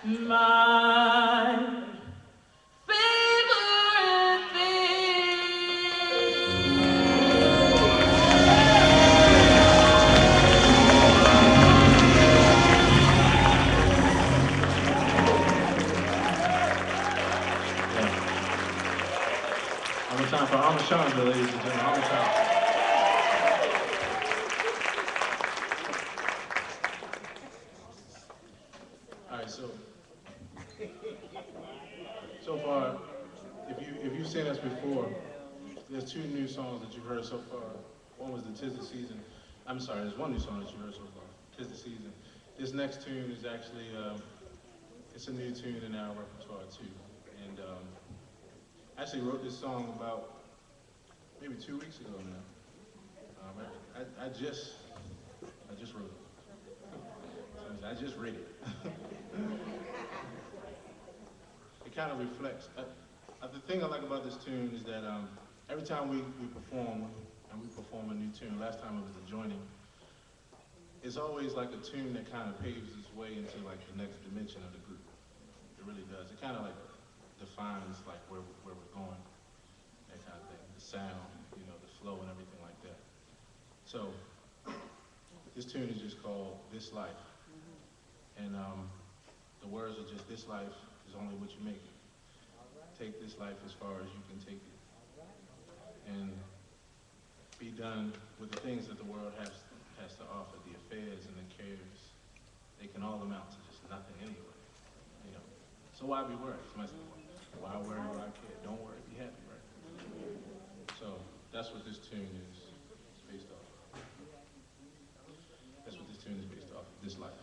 My favorite thing. One more time for Amachandra, ladies and gentlemen. Amachandra. All right, so far, if you've seen us before, there's two new songs that you've heard so far. One was the "'Tis the Season." I'm sorry, there's one new song that you heard so far. "'Tis the Season." This next tune is actually it's a new tune in our repertoire too, and I actually wrote this song about maybe 2 weeks ago now. I just wrote it. I just read it. It kind of reflects. The thing I like about this tune is that every time we perform, and we perform a new tune, last time it was the joining, it's always like a tune that kind of paves its way into like the next dimension of the group. It really does. It kind of like defines like where we're going, that kind of thing. The sound, you know, the flow and everything like that. So this tune is just called "This Life." And the words are just, "This life is only what you make it. Take this life as far as you can take it. And be done with the things that the world has to offer, the affairs and the cares. They can all amount to just nothing anyway, you know. So why be worried?" Why worry, why care? Don't worry, be happy, right? So that's what this tune is based off of. That's what this tune is based off of, "This Life."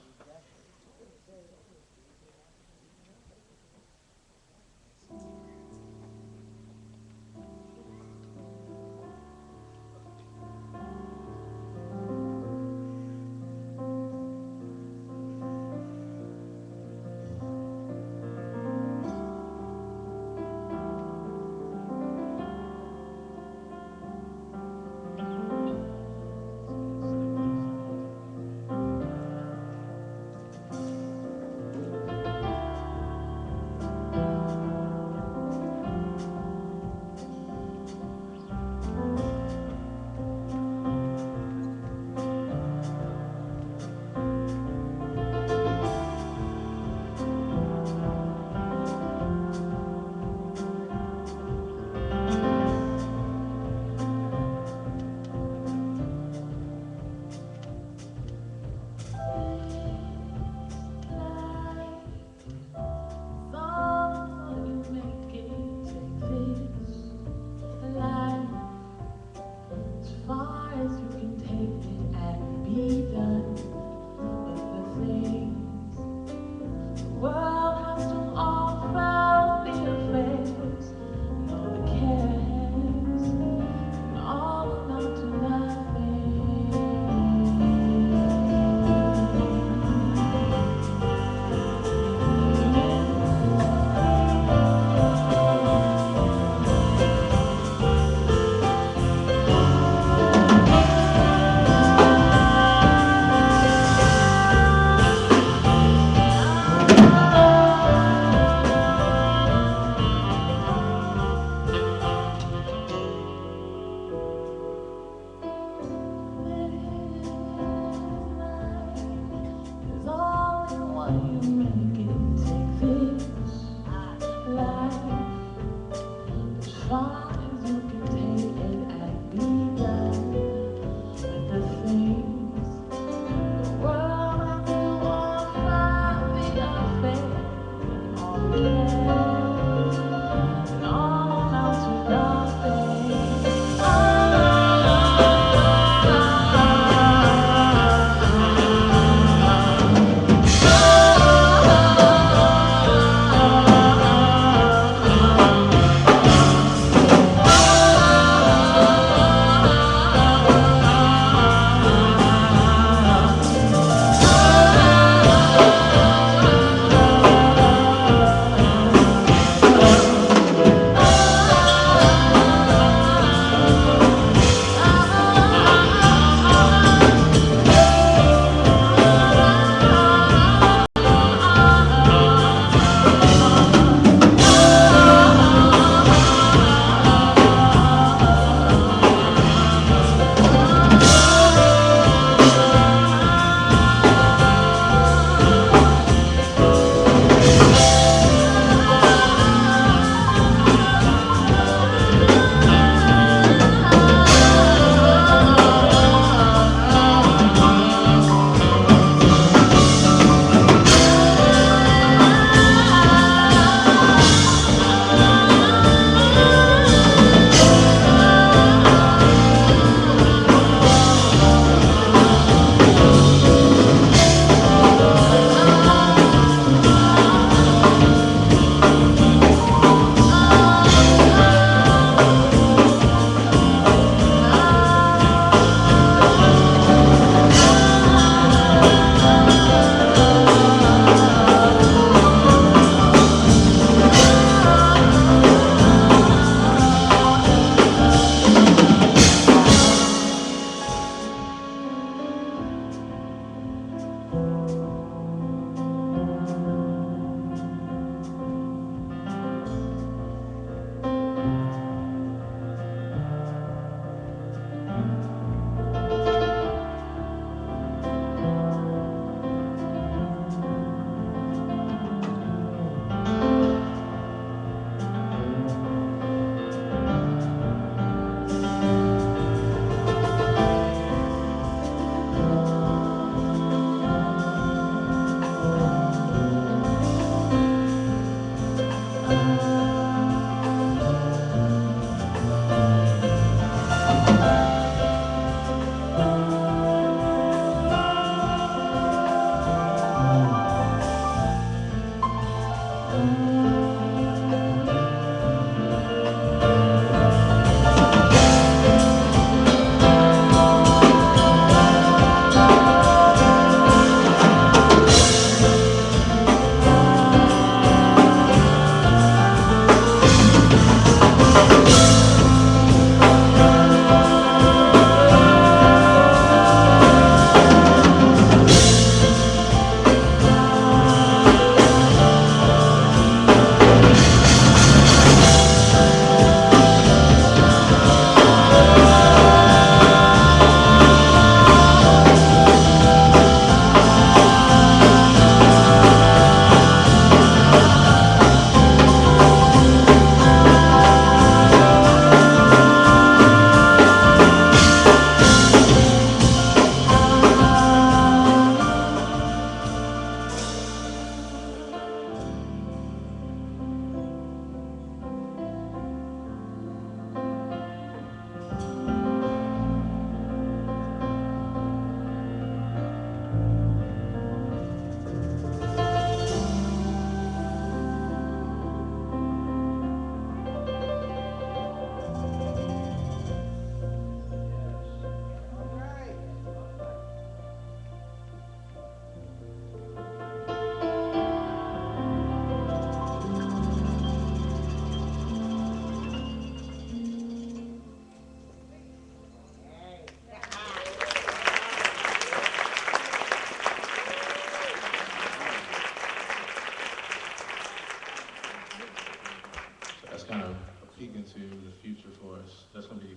into the future for us. That's going to be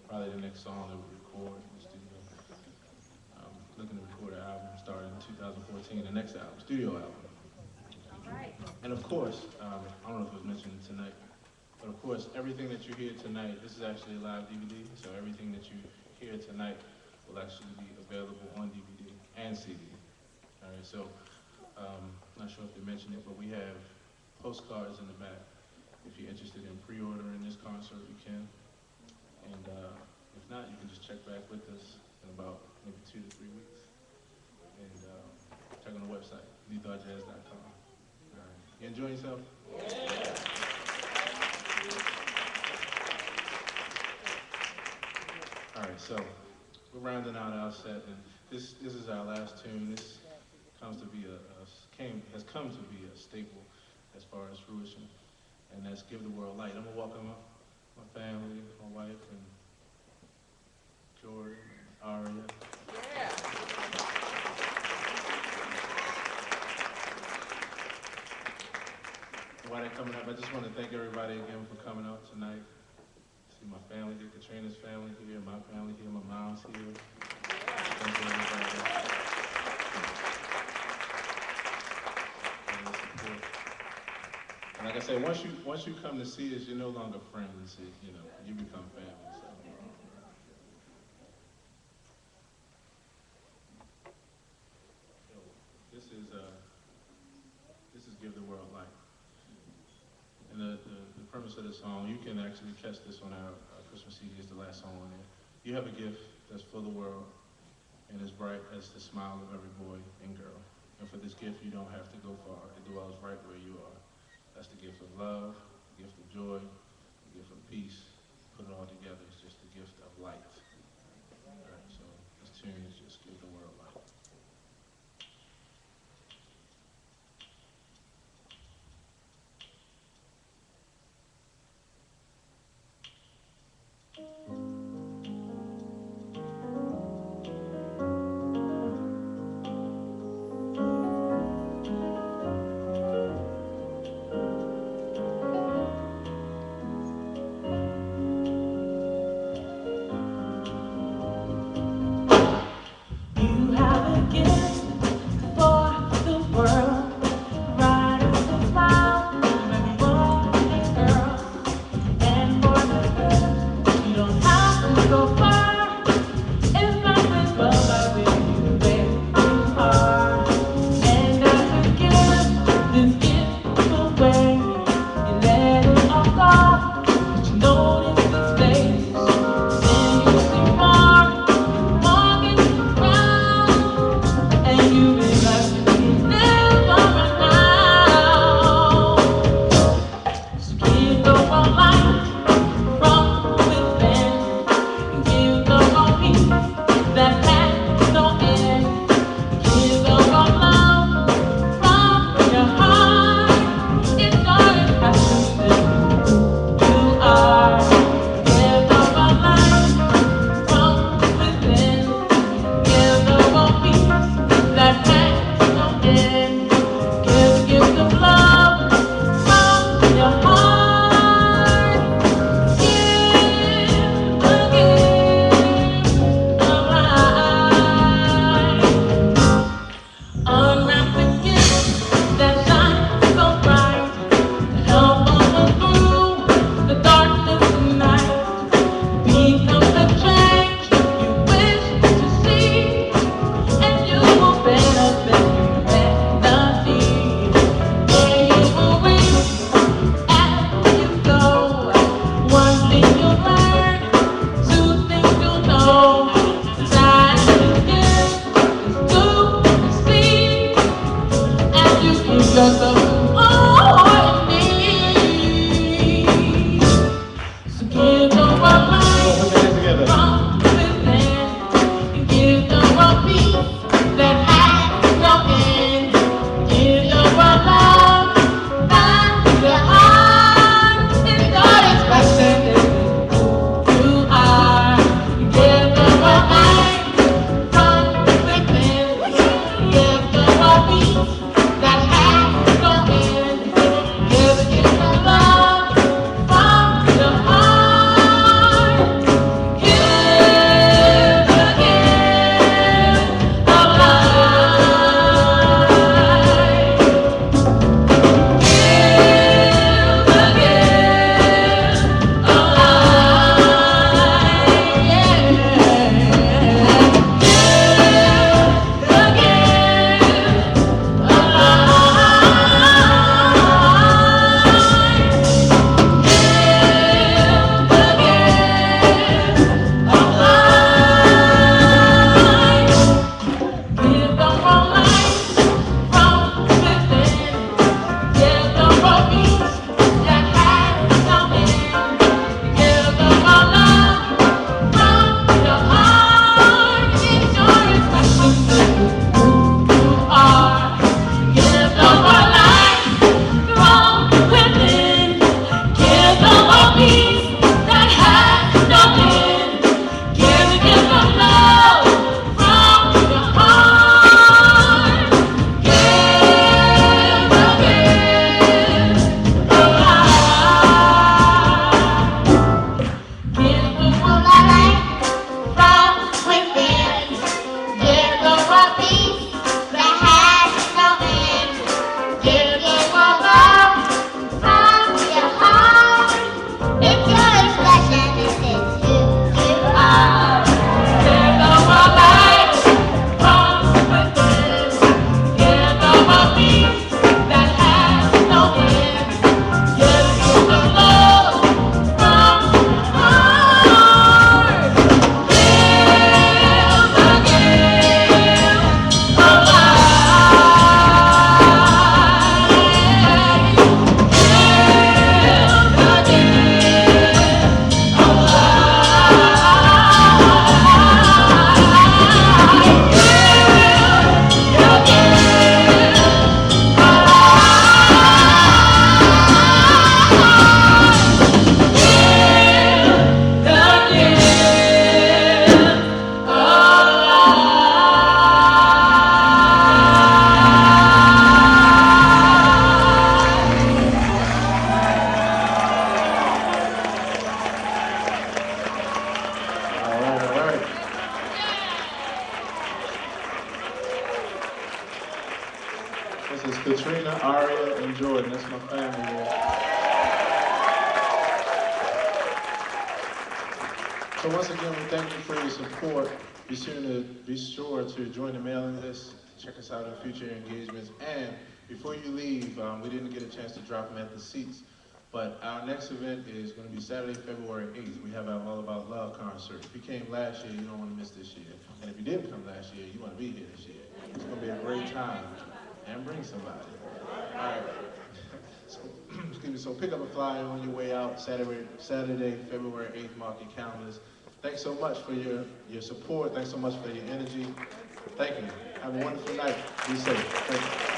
probably the next song that we record in the studio. Looking to record an album starting in 2014, the next album, studio album. All right. And of course, I don't know if it was mentioned tonight, but of course, everything that you hear tonight, this is actually a live DVD, so everything that you hear tonight will actually be available on DVD and CD. All right, so not sure if they mentioned it, but we have postcards in the back. If you're interested in pre-ordering this concert, you can. And if not, you can just check back with us in about maybe 2 to 3 weeks. And check on the website, newthoughtjazz.com. All right. You enjoying yourself? Yeah. All right, so we're rounding out our set, and this is our last tune. This comes to be has come to be a staple as far as Fruition, and that's "Give the World Light." I'm gonna welcome my family, my wife, and Jordan, and Aria. Yeah. While they're coming up, I just want to thank everybody again for coming out tonight. See my family here, Katrina's family here, my family here, my mom's here. Thank you, everybody. And like I said, once you come to see us, you're no longer friends. You become family. So. This is "Give the World Light." And the premise of the song, you can actually catch this on our Christmas CD, is the last song on there. You have a gift that's for the world and as bright as the smile of every boy and girl. And for this gift, you don't have to go far. It dwells right where you are. That's the gift of love, the gift of joy, the gift of peace. Put it all together, it's just the gift of light. All right, so this tune is just "Give the World Light." and Jordan. That's my family there. So once again, we thank you for your support. Be sure to join the mailing list. Check us out on future engagements. And before you leave, we didn't get a chance to drop them at the seats, but our next event is going to be Saturday, February 8th. We have our All About Love concert. If you came last year, you don't want to miss this year. And if you didn't come last year, you want to be here this year. It's going to be a great time. And bring somebody. All right. So, excuse me. So pick up a flyer on your way out Saturday, February 8th. Mark your calendars. Thanks so much for your support. Thanks so much for your energy. Thank you. Have a wonderful night. Be safe. Thank you.